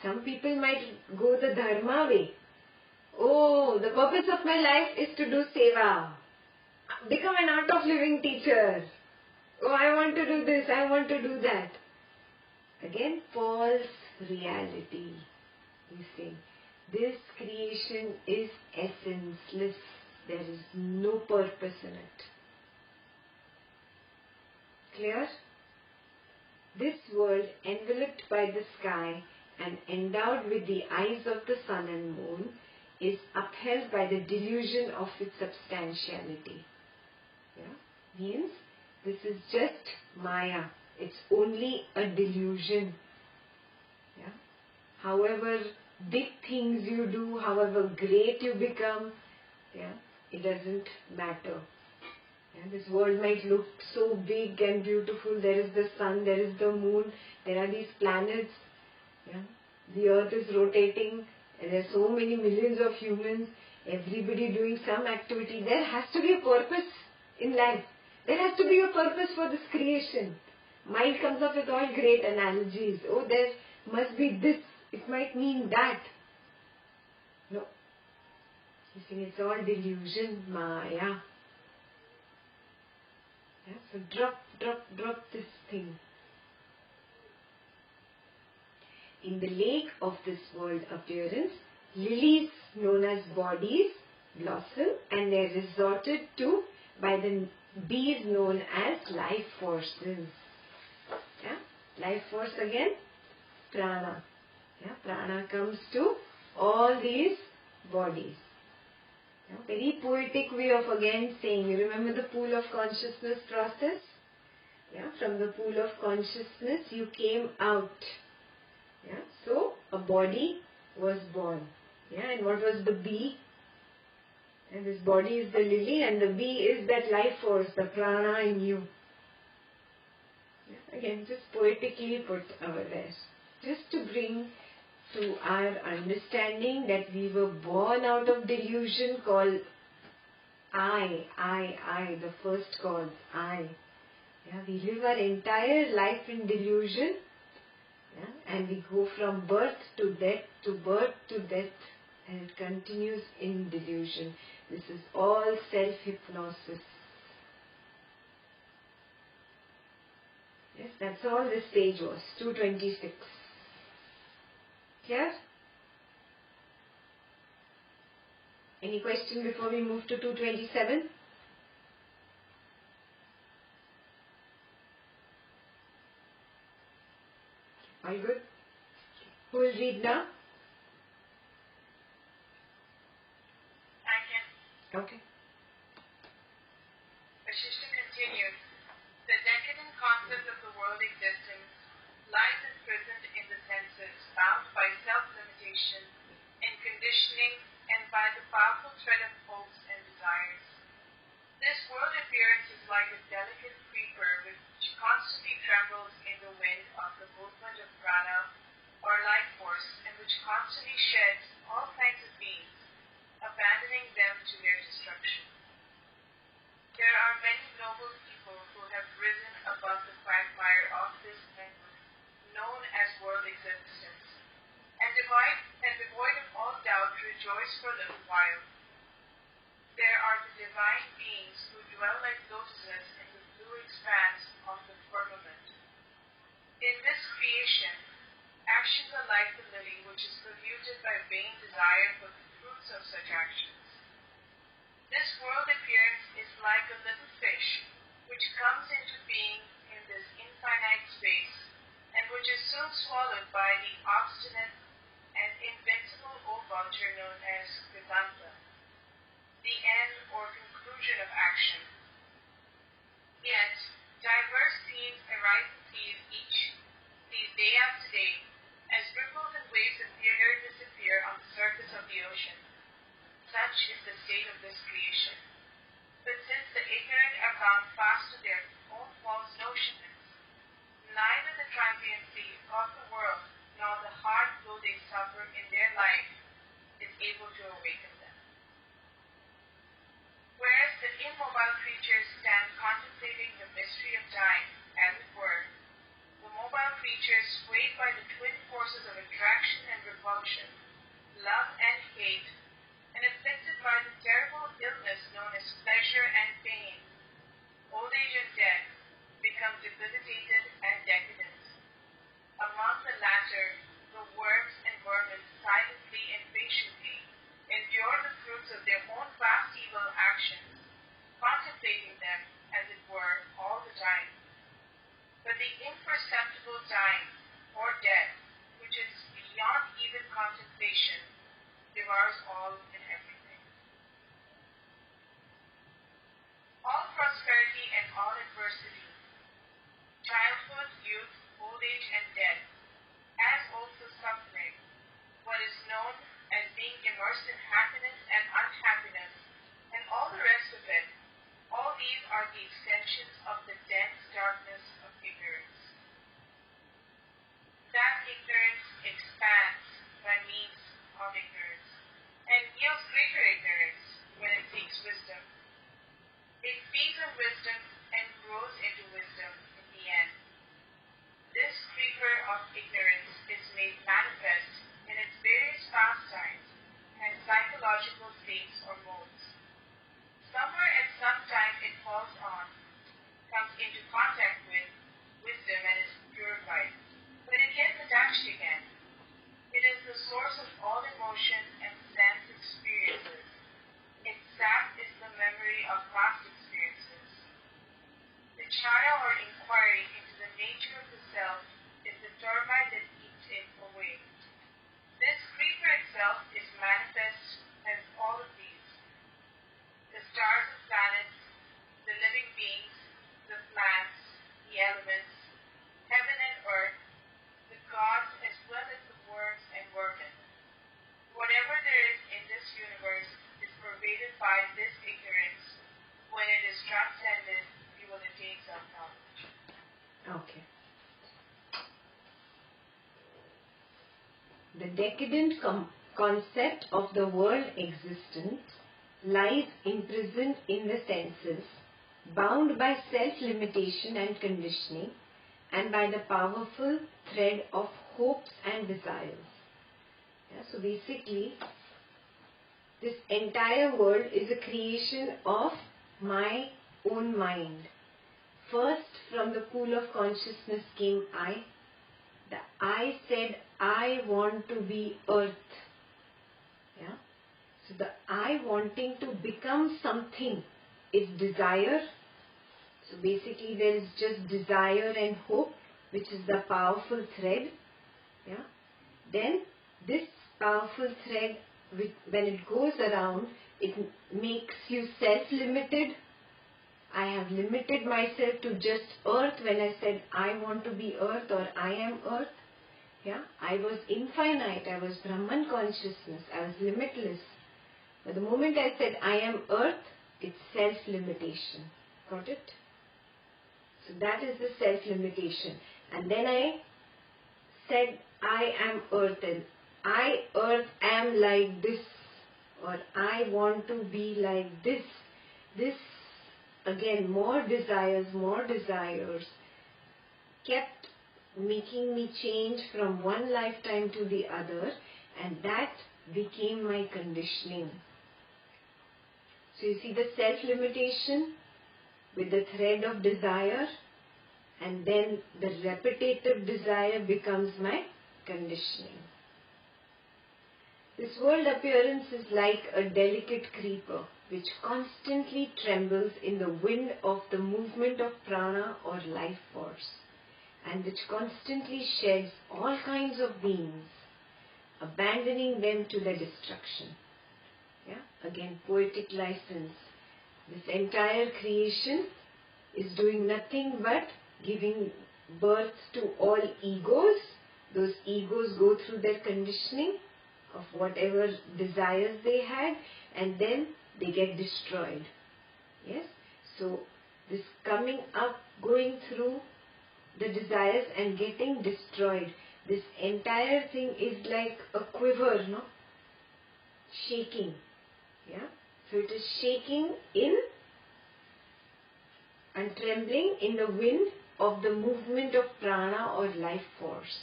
Some people might go the dharma way. Oh, the purpose of my life is to do seva. Become an art of living teacher. Oh, I want to do this, I want to do that. Again, false reality. You see, this creation is essenceless. There is no purpose in it. Clear? This world, enveloped by the sky and endowed with the eyes of the sun and moon, is upheld by the delusion of its substantiality. Yeah? Means, this is just Maya. It's only a delusion. Yeah? However big things you do, however great you become, yeah, it doesn't matter. Yeah? This world might look so big and beautiful. There is the sun, there is the moon, there are these planets. Yeah? The earth is rotating, and there are so many millions of humans, everybody doing some activity. There has to be a purpose in life. There has to be a purpose for this creation. Mind comes up with all great analogies. Oh, there must be this. It might mean that. No. You see, it's all delusion, Maya. Yeah? So drop this thing. In the lake of this world appearance, lilies known as bodies blossom, and they are resorted to by the bees known as life forces. Yeah? Life force again, prana. Yeah? Prana comes to all these bodies. Yeah? Very poetic way of again saying, you remember the pool of consciousness process? Yeah? From the pool of consciousness you came out. Yeah? So a body was born. Yeah? And what was the bee? And this body is the lily, and the bee is that life force, the prana in you. Yeah? Again, just poetically put over there. Just to bring to our understanding that we were born out of delusion called I, the first cause, I. Yeah? We live our entire life in delusion. Yeah? And we go from birth to death to birth to death, and it continues in delusion. This is all self-hypnosis. Yes, that's all this page was, 226. Clear? Any question before we move to 227? All good? Who will read now? I can. Okay. Vasistha continues. The decadent concept of the world existence lies imprisoned in the senses, bound by self-limitation and conditioning, and by the powerful thread of hopes and desires. This world appearance is like a delicate creeper which constantly trembles in the wind of the movement of prana or life force, and which constantly sheds all kinds of beings, abandoning them to their destruction. There are many noble people who have risen above the quagmire of this network, known as world existence, and devoid of all doubt rejoice for a little while. There are the divine beings who dwell like lotuses in the blue expanse of the firmament. In this creation, actions are like the lily which is polluted by vain desire for the fruits of such actions. This world appearance is like a little fish which comes into being in this infinite space, and which is soon swallowed by the obstinate and invincible old vulture known as Vedanta, the end or conclusion of action. Yet, diverse scenes arise and seize day after day, as ripples and waves appear and disappear on the surface of the ocean. Such is the state of this creation. But since the ignorant are bound fast to their own false notions, neither the transiency of the world nor the hard blow they suffer in their life is able to awaken them. Whereas the immobile creatures stand contemplating the mystery of time, as it were, the mobile creatures, swayed by the twin forces of attraction and repulsion, love and hate, and afflicted by the terrible illness known as pleasure and pain, old age and death, become debilitated and decadent. Among the latter, the worms and vermin silently and patiently endure the fruits of their own vast evil actions, contemplating them, as it were, all the time. But the imperceptible dying, or death, which is beyond even contemplation, devours all and everything. All prosperity and all adversity, trial decadent concept of the world existent lies imprisoned in the senses, bound by self-limitation and conditioning, and by the powerful thread of hopes and desires. Yeah, so basically, this entire world is a creation of my own mind. First, from the pool of consciousness came I. The I said, I want to be earth. Yeah? So the I wanting to become something is desire. So basically there is just desire and hope, which is the powerful thread. Yeah? Then this powerful thread, when it goes around, it makes you self-limited. I have limited myself to just earth when I said I want to be earth or I am earth. Yeah? I was infinite, I was Brahman consciousness, I was limitless. But the moment I said I am earth, it's self-limitation. Got it? So that is the self-limitation. And then I said I am earth and I earth am like this, or I want to be like this. This again, more desires kept making me change from one lifetime to the other, and that became my conditioning. So you see the self-limitation with the thread of desire, and then the repetitive desire becomes my conditioning. This world appearance is like a delicate creeper which constantly trembles in the wind of the movement of prana or life force, and which constantly sheds all kinds of beings, abandoning them to their destruction. Yeah? Again, poetic license. This entire creation is doing nothing but giving birth to all egos. Those egos go through their conditioning of whatever desires they had, and then they get destroyed. Yes? So this coming up, going through the desires and getting destroyed, this entire thing is like a quiver, no? Shaking. Yeah? So it is shaking in and trembling in the wind of the movement of prana or life force.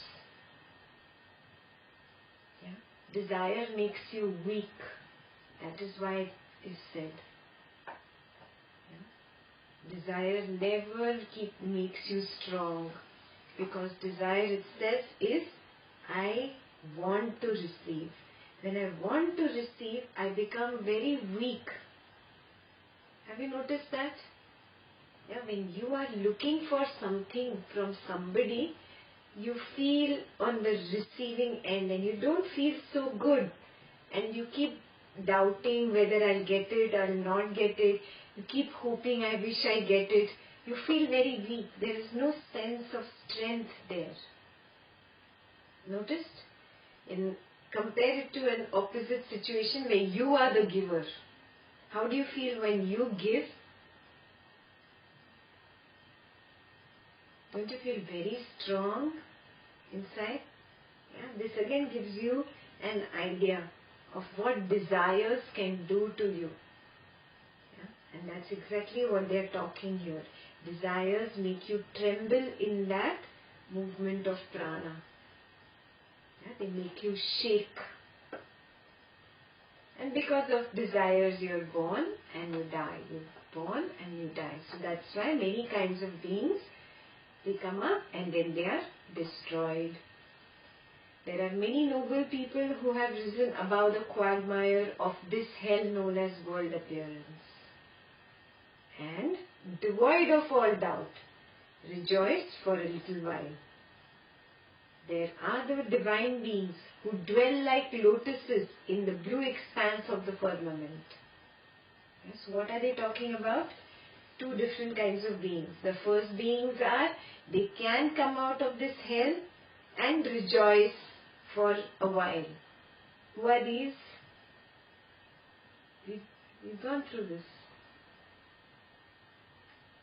Yeah? Desire makes you weak. That is why it is said. Yeah? Desire never makes you strong, because desire itself is I want to receive. When I want to receive, I become very weak. Have you noticed that? Yeah, when you are looking for something from somebody, you feel on the receiving end and you don't feel so good, and you keep doubting whether I'll get it or not get it. You keep hoping, I wish I get it. You feel very weak. There is no sense of strength there. Noticed? Compare it to an opposite situation where you are the giver. How do you feel when you give? Don't you feel very strong inside? Yeah, this again gives you an idea of what desires can do to you. Yeah? And that's exactly what they're talking here. Desires make you tremble in that movement of prana. Yeah? They make you shake. And because of desires you're born and you die. You're born and you die. So that's why many kinds of beings, they come up and then they are destroyed. There are many noble people who have risen above the quagmire of this hell known as world appearance. And, devoid of all doubt, rejoice for a little while. There are the divine beings who dwell like lotuses in the blue expanse of the firmament. Yes, what are they talking about? Two different kinds of beings. The first beings are, they can come out of this hell and rejoice for a while. Who are these? We've gone through this.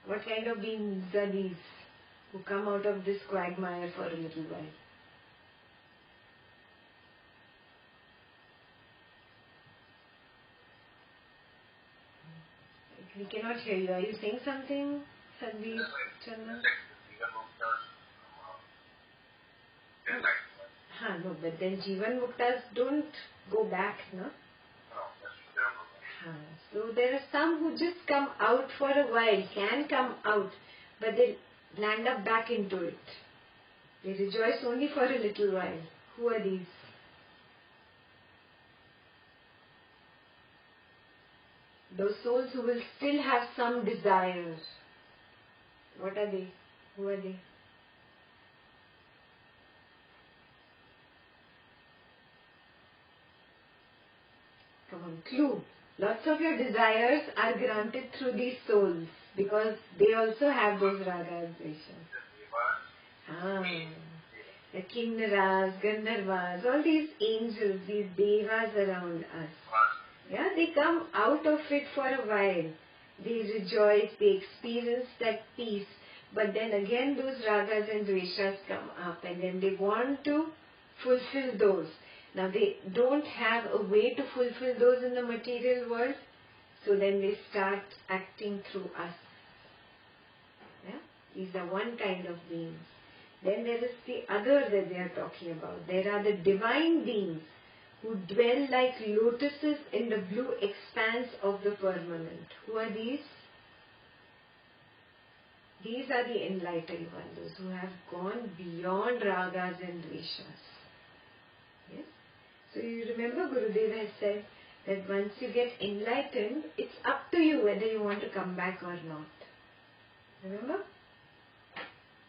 What kind of beings are these who come out of this quagmire for a little while? We cannot hear you. Are you saying something, Sandeep? Chandan? No, but then Jivan Muktas don't go back, no? So there are some who just come out for a while, can come out, but they land up back into it. They rejoice only for a little while. Who are these? Those souls who will still have some desires. What are they? Who are they? Come on, clue. Lots of your desires are granted through these souls because they also have those raga and dveshas. The kinnaras, gandharvas, all these angels, these devas around us. Yeah, they come out of it for a while. They rejoice, they experience that peace. But then again those ragas and dveshas come up and then they want to fulfill those. Now they don't have a way to fulfill those in the material world, so then they start acting through us. Yeah? These are one kind of beings. Then there is the other that they are talking about. There are the divine beings who dwell like lotuses in the blue expanse of the firmament. Who are these? These are the enlightened ones, those who have gone beyond ragas and dveshas. Yes? So you remember Gurudev has said that once you get enlightened, it's up to you whether you want to come back or not. Remember?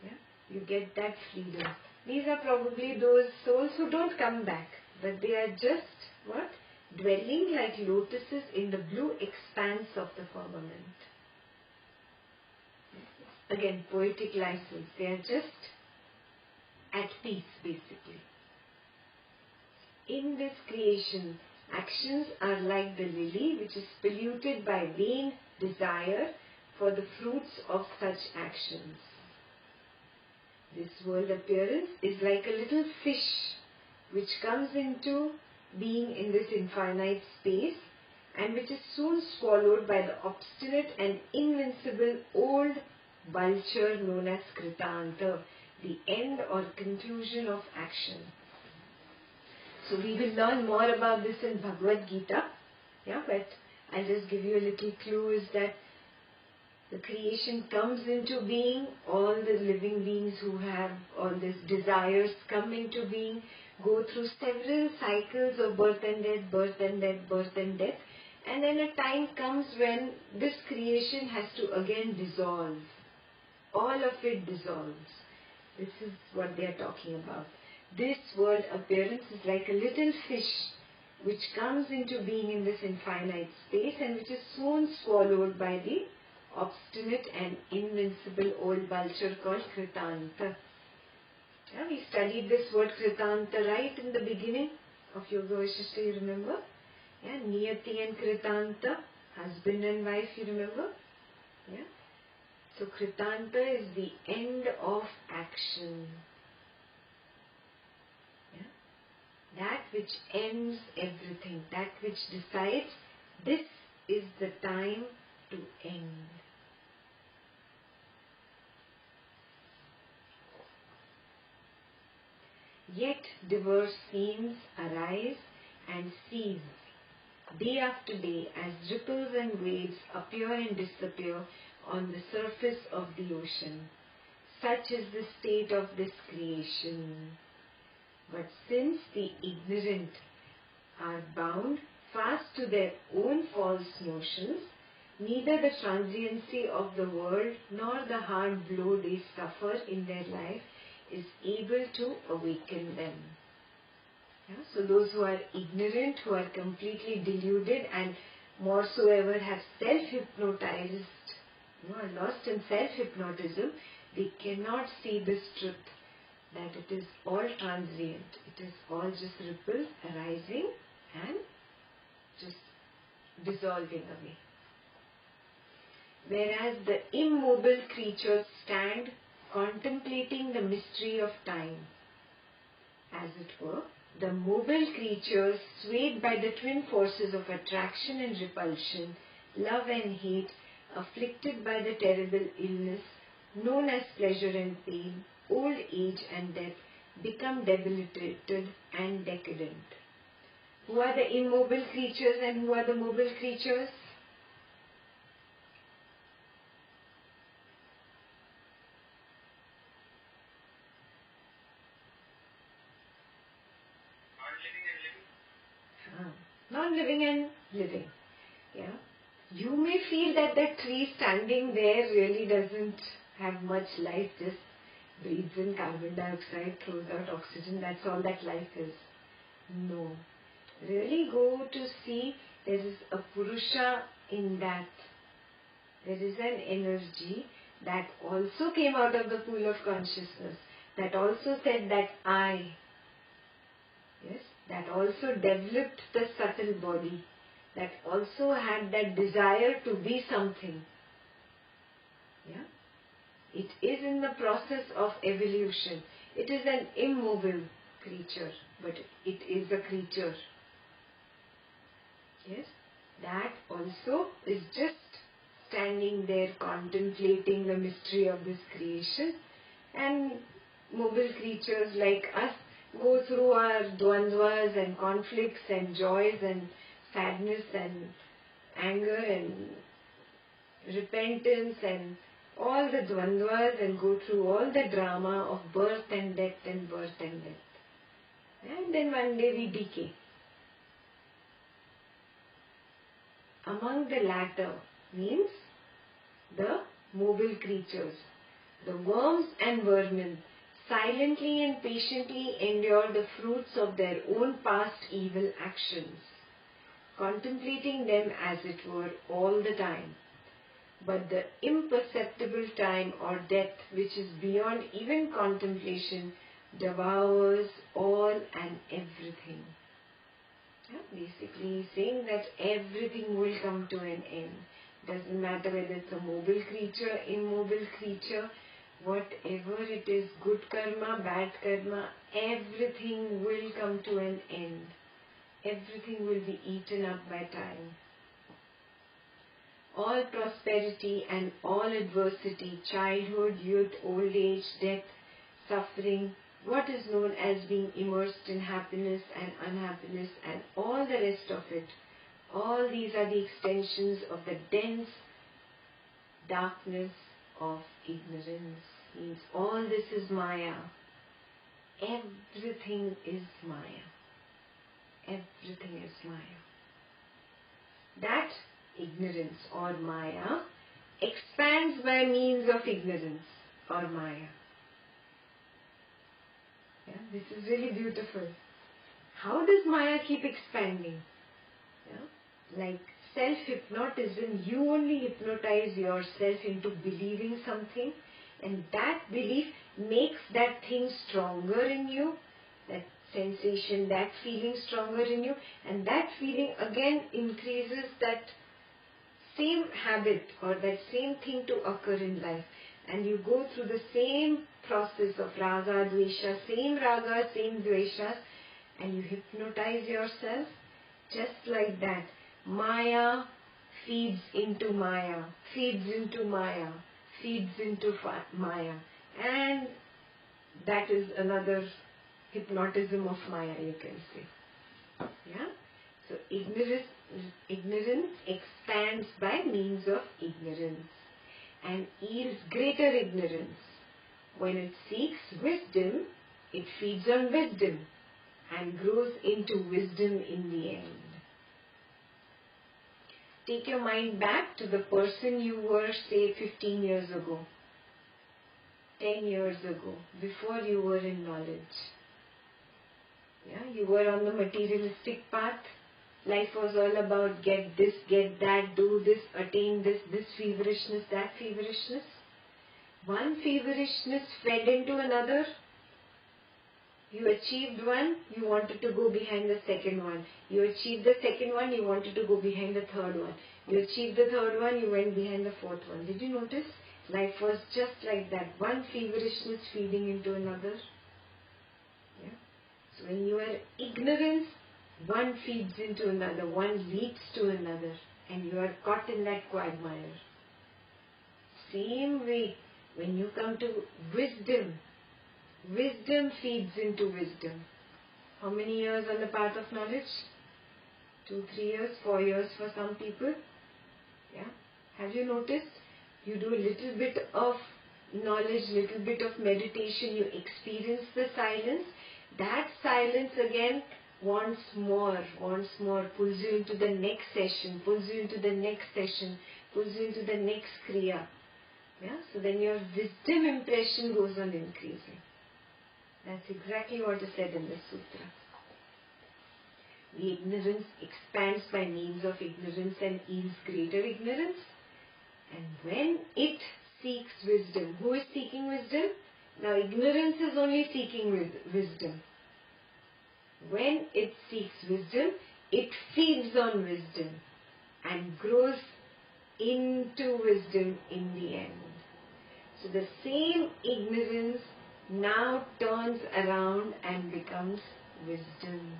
Yeah? You get that freedom. These are probably those souls who don't come back, but they are just, what? Dwelling like lotuses in the blue expanse of the firmament. Again, poetic license. They are just at peace, basically. In this creation, actions are like the lily which is polluted by vain desire for the fruits of such actions. This world appearance is like a little fish which comes into being in this infinite space and which is soon swallowed by the obstinate and invincible old vulture known as Kritanta, the end or conclusion of action. So we will learn more about this in Bhagavad Gita. Yeah, but I'll just give you a little clue is that the creation comes into being, all the living beings who have all these desires come into being, go through several cycles of birth and death, birth and death, birth and death, and then a time comes when this creation has to again dissolve. All of it dissolves. This is what they are talking about. This world appearance is like a little fish which comes into being in this infinite space and which is soon swallowed by the obstinate and invincible old vulture called Kritanta. Yeah, we studied this word Kritanta right in the beginning of Yoga Vasistha, you remember? Yeah, Niyati and Kritanta, husband and wife, you remember? Yeah. So Kritanta is the end of action. Yeah? That which ends everything, that which decides this is the time to end. Yet diverse scenes arise and cease day after day as ripples and waves appear and disappear on the surface of the ocean. Such is the state of this creation. But since the ignorant are bound fast to their own false notions, neither the transiency of the world nor the hard blow they suffer in their life is able to awaken them. Yeah? So those who are ignorant, who are completely deluded and moresoever have self-hypnotized, are lost in self-hypnotism, they cannot see this truth that it is all transient. It is all just ripples arising and just dissolving away. Whereas the immobile creatures stand contemplating the mystery of time. As it were, the mobile creatures, swayed by the twin forces of attraction and repulsion, love and hate, afflicted by the terrible illness known as pleasure and pain, old age and death, become debilitated and decadent. Who are the immobile creatures and who are the mobile creatures? Non-living and living. Yeah. You may feel that that tree standing there really doesn't have much life, just breathes in carbon dioxide, throws out oxygen, that's all that life is. No. Really go to see there is a Purusha in that. There is an energy that also came out of the pool of consciousness, that also said that I. Yes, that also developed the subtle body, that also had that desire to be something. Yeah? It is in the process of evolution. It is an immobile creature, but it is a creature. Yes, that also is just standing there contemplating the mystery of this creation, and mobile creatures like us go through our dvandvas and conflicts and joys and sadness and anger and repentance and all the dvandvas and go through all the drama of birth and death and birth and death. And then one day we decay. Among the latter means the mobile creatures, the worms and vermin, silently and patiently endure the fruits of their own past evil actions, contemplating them as it were all the time. But the imperceptible time or death, which is beyond even contemplation, devours all and everything. Yeah, basically saying that everything will come to an end. Doesn't matter whether it's a mobile creature, immobile creature, whatever it is, good karma, bad karma, everything will come to an end. Everything will be eaten up by time. All prosperity and all adversity, childhood, youth, old age, death, suffering, what is known as being immersed in happiness and unhappiness and all the rest of it, all these are the extensions of the dense darkness of ignorance. Means all this is Maya. Everything is Maya. Everything is Maya. That ignorance or Maya expands by means of ignorance or Maya. Yeah, this is really beautiful. How does Maya keep expanding? Yeah? Like self-hypnotism, you only hypnotize yourself into believing something, and that belief makes that thing stronger in you, that sensation, that feeling stronger in you, and that feeling again increases that same habit or that same thing to occur in life, and you go through the same process of raga, dvesha, same raga, same dveshas, and you hypnotize yourself just like that. Maya feeds into Maya, feeds into Maya, feeds into Maya, and that is another hypnotism of Maya, you can say. Yeah? So ignorance expands by means of ignorance and yields greater ignorance. When it seeks wisdom, it feeds on wisdom and grows into wisdom in the end. Take your mind back to the person you were, say, 15 years ago, 10 years ago, before you were in knowledge. Yeah, you were on the materialistic path. Life was all about get this, get that, do this, attain this, this feverishness, that feverishness. One feverishness fed into another. You achieved one, you wanted to go behind the second one. You achieved the second one, you wanted to go behind the third one. You achieved the third one, you went behind the fourth one. Did you notice? Life was just like that. One feverishness feeding into another. Yeah. So when you are ignorance, one feeds into another, one leads to another, and you are caught in that quagmire. same way, when you come to wisdom, wisdom feeds into wisdom. How many years on the path of knowledge? 2, 3 years, 4 years for some people. Yeah. Have you noticed? You do a little bit of knowledge, little bit of meditation, you experience the silence. That silence again wants more, pulls you into the next session, pulls you into the next session, pulls you into the next kriya. Yeah? So then your wisdom impression goes on increasing. That's exactly what is said in this sutra. The ignorance expands by means of ignorance and yields greater ignorance. And when it seeks wisdom, who is seeking wisdom? Now ignorance is only seeking wisdom. When it seeks wisdom, it feeds on wisdom and grows into wisdom in the end. So the same ignorance now turns around and becomes wisdom.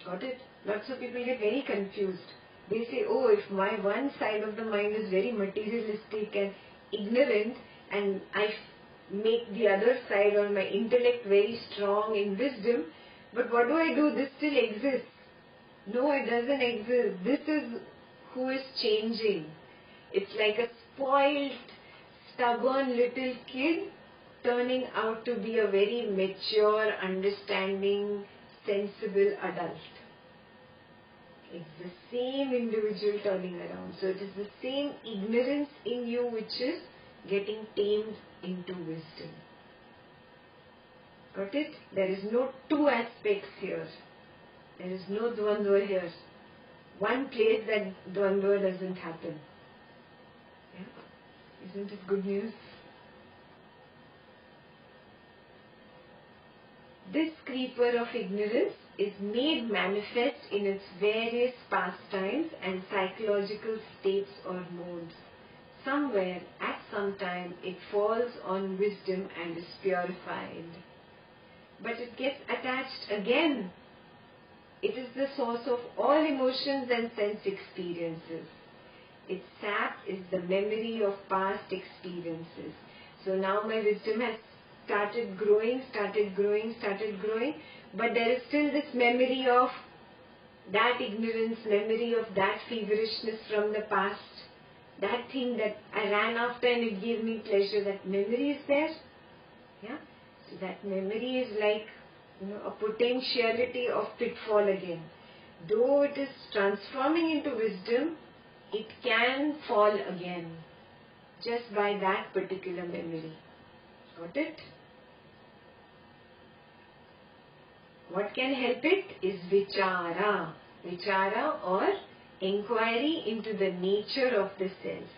Got it? Lots of people get very confused. They say, oh, if my one side of the mind is very materialistic and ignorant, and I make the other side or my intellect very strong in wisdom, but what do? This still exists. No, it doesn't exist. This is who is changing. It's like a spoiled, stubborn little kid turning out to be a very mature, understanding, sensible adult. It's the same individual turning around. So it is the same ignorance in you which is getting tamed into wisdom. Got it? There is no two aspects here. There is no dvandva here. One place that dvandva doesn't happen. Yeah? Isn't it good news? This creeper of ignorance is made manifest in its various pastimes and psychological states or modes. Somewhere, at some time, it falls on wisdom and is purified. But it gets attached again. It is the source of all emotions and sense experiences. Its sap is the memory of past experiences. So now my wisdom has started growing, but there is still this memory of that ignorance, memory of that feverishness from the past, that thing that I ran after and it gave me pleasure. That memory is there. Yeah? So that memory is like a potentiality of pitfall again. Though it is transforming into wisdom, it can fall again just by that particular memory. Got it? What can help it is vichara. Vichara or inquiry into the nature of the self.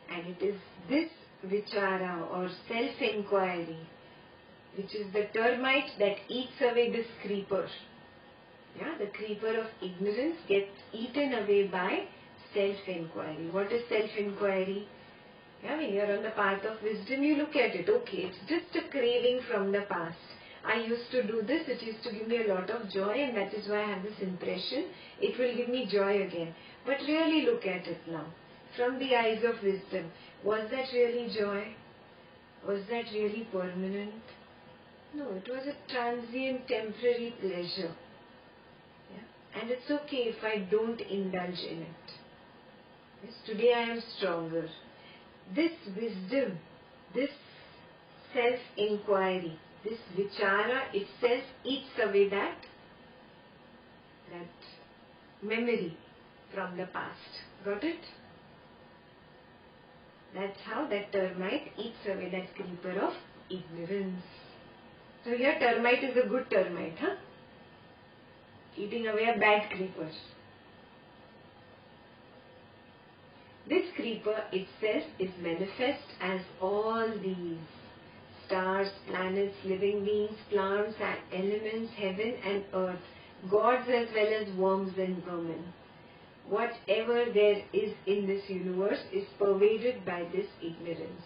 And it is this vichara or self-inquiry which is the termite that eats away this creeper. Yeah, the creeper of ignorance gets eaten away by self-inquiry. What is self-inquiry? Yeah, when you are on the path of wisdom, you look at it. Okay, it's just a craving from the past. I used to do this, it used to give me a lot of joy, and that is why I have this impression. It will give me joy again. But really look at it now. From the eyes of wisdom, was that really joy? Was that really permanent? No, it was a transient, temporary pleasure. Yeah? And it's okay if I don't indulge in it. Yes, today I am stronger. This wisdom, this self-inquiry, this vichara itself eats away that memory from the past. Got it? That's how that termite eats away that creeper of ignorance. So here termite is a good termite, huh? Eating away a bad creeper. This creeper itself is manifest as all these stars, planets, living beings, plants and elements, heaven and earth, gods as well as worms and vermin. Whatever there is in this universe is pervaded by this ignorance.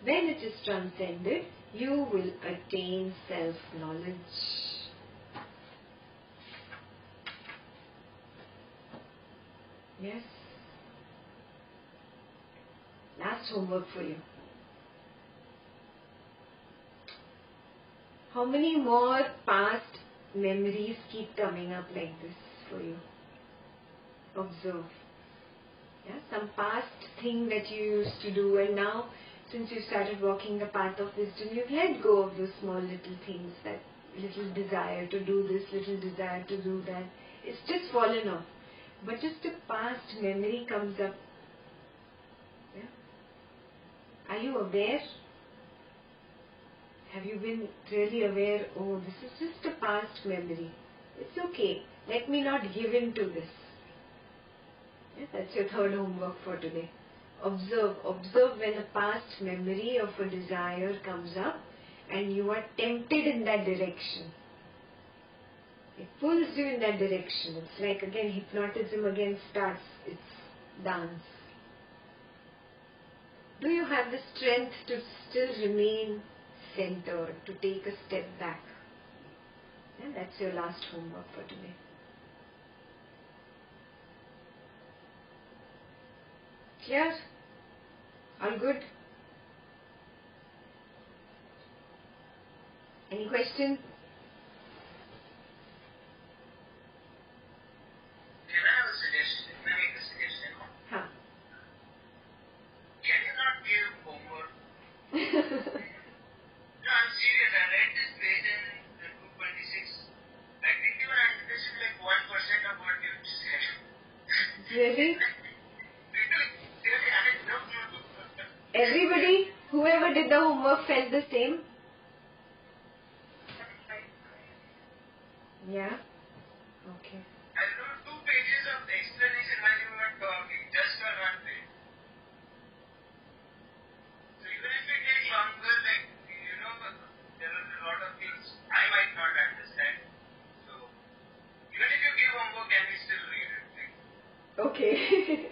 When it is transcended, you will attain self-knowledge. Yes? Last homework for you. How many more past memories keep coming up like this for you? Observe. Yeah, some past thing that you used to do, and now since you started walking the path of wisdom, you've let go of those small little things, that little desire to do this, little desire to do that. It's just fallen off. But just a past memory comes up. Yeah? Are you aware? Have you been really aware, oh, this is just a past memory. It's okay. Let me not give in to this. Yeah, that's your third homework for today. Observe when a past memory of a desire comes up and you are tempted in that direction. It pulls you in that direction. It's like again hypnotism again starts its dance. Do you have the strength to still remain centered, to take a step back? Yeah, that's your last homework for today. Clear? All good? Any questions? Can I have a suggestion? Can I make a suggestion? Huh. Can you not give homework? No, I'm serious. I read this page in the 226. I didn't even understand like 1% of what you said. Really? Really, I had no clue. Everybody, whoever did the homework felt the same? Yeah? Okay. I wrote 2 pages of explanation while you were talking, just on one page. So even if you take longer, like, you know, there are a lot of things I might not understand. So, even if you give homework, can we still read it? Like, Okay.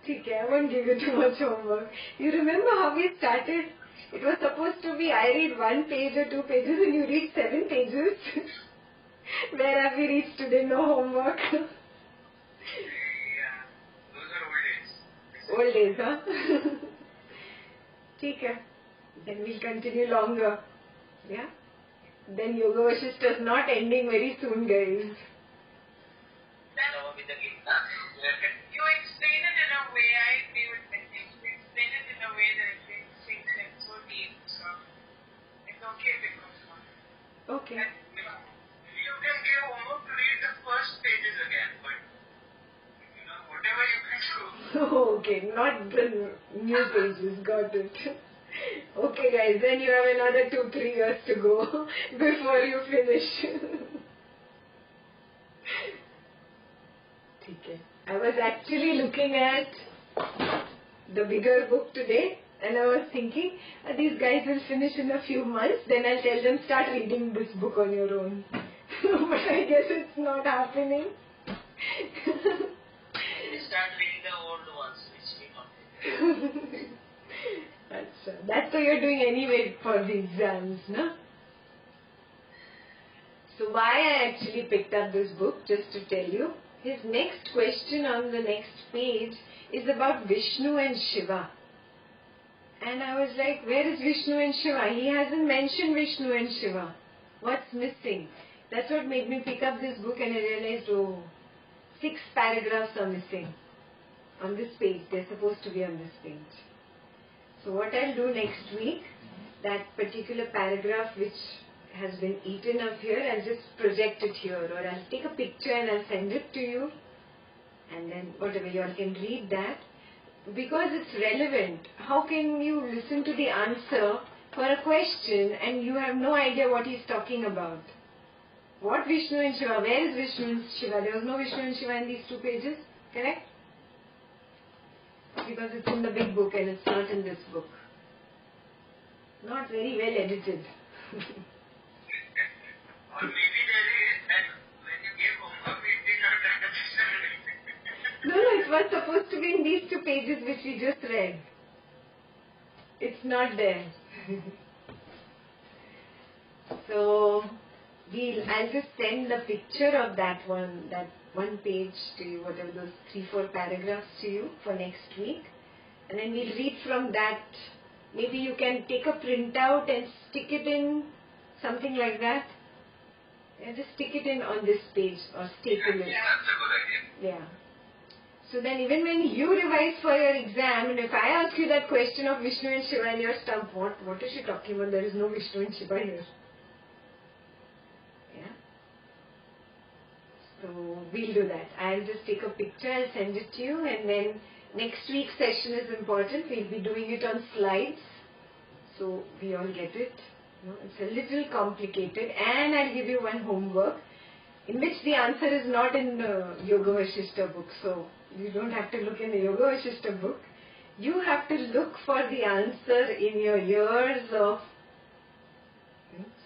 Okay, I won't give you too much homework. You remember how we started? It was supposed to be I read 1 page or 2 pages and you read 7 pages. Where have we reached today? No homework. yeah, those are old days. Old days, huh? Okay. Then we'll continue longer. Yeah? Then Yoga Vasistha is not ending very soon, guys. You explain it in a way, I agree with that. You explain it in a way that it sinks in so deep, so it's okay if it goes on. Okay. You can give homework to read the first pages again, but, you know, whatever you can do. Okay, not the new pages, got it. Okay guys, then you have another 2-3 years to go before you finish. Okay. I was actually looking at the bigger book today and I was thinking these guys will finish in a few months, then I'll tell them start reading this book on your own. But I guess it's not happening. We start reading the old ones, which we completed. That's what you're doing anyway for the exams, no? So why I actually picked up this book, just to tell you, his next question on the next page is about Vishnu and Shiva. And I was like, where is Vishnu and Shiva? He hasn't mentioned Vishnu and Shiva. What's missing? That's what made me pick up this book and I realized, 6 paragraphs are missing on this page. They're supposed to be on this page. So what I'll do next week, that particular paragraph which has been eaten up here, I'll just project it here, or I'll take a picture and I'll send it to you, and then whatever, you all can read that, because it's relevant. How can you listen to the answer for a question and you have no idea what he's talking about? What Vishnu and Shiva? Where is Vishnu and Shiva? There was no Vishnu and Shiva in these 2 pages, correct? Because it's in the big book and it's not in this book. Not very well edited. Or maybe there is, and when you gave homework, we did not understand. No, it was supposed to be in these 2 pages which we just read. It's not there. So, I'll just send the picture of that one page to you, whatever those 3-4 paragraphs to you for next week. and then we'll read from that. Maybe you can take a printout and stick it in, something like that. Yeah, just stick it in on this page or staple it. That's a good idea. Yeah. So then even when you revise for your exam, and if I ask you that question of Vishnu and Shiva and you're stumped, what is she talking about? There is no Vishnu and Shiva here. Yeah. So we'll do that. I'll just take a picture, I'll send it to you, and then next week's session is important. We'll be doing it on slides, so we all get it. It's a little complicated, and I'll give you one homework in which the answer is not in the Yoga Vasistha book, so you don't have to look in the Yoga Vasistha book. You have to look for the answer in your years of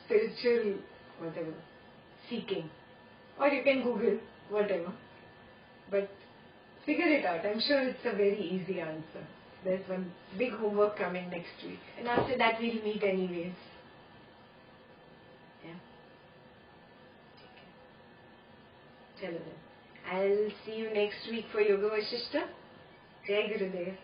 spiritual whatever seeking, or you can Google whatever, but figure it out. I'm sure it's a very easy answer. There's one big homework coming next week, and after that we'll meet anyways. Chalo then. I'll see you next week for Yoga Vasistha. Jai Gurudev.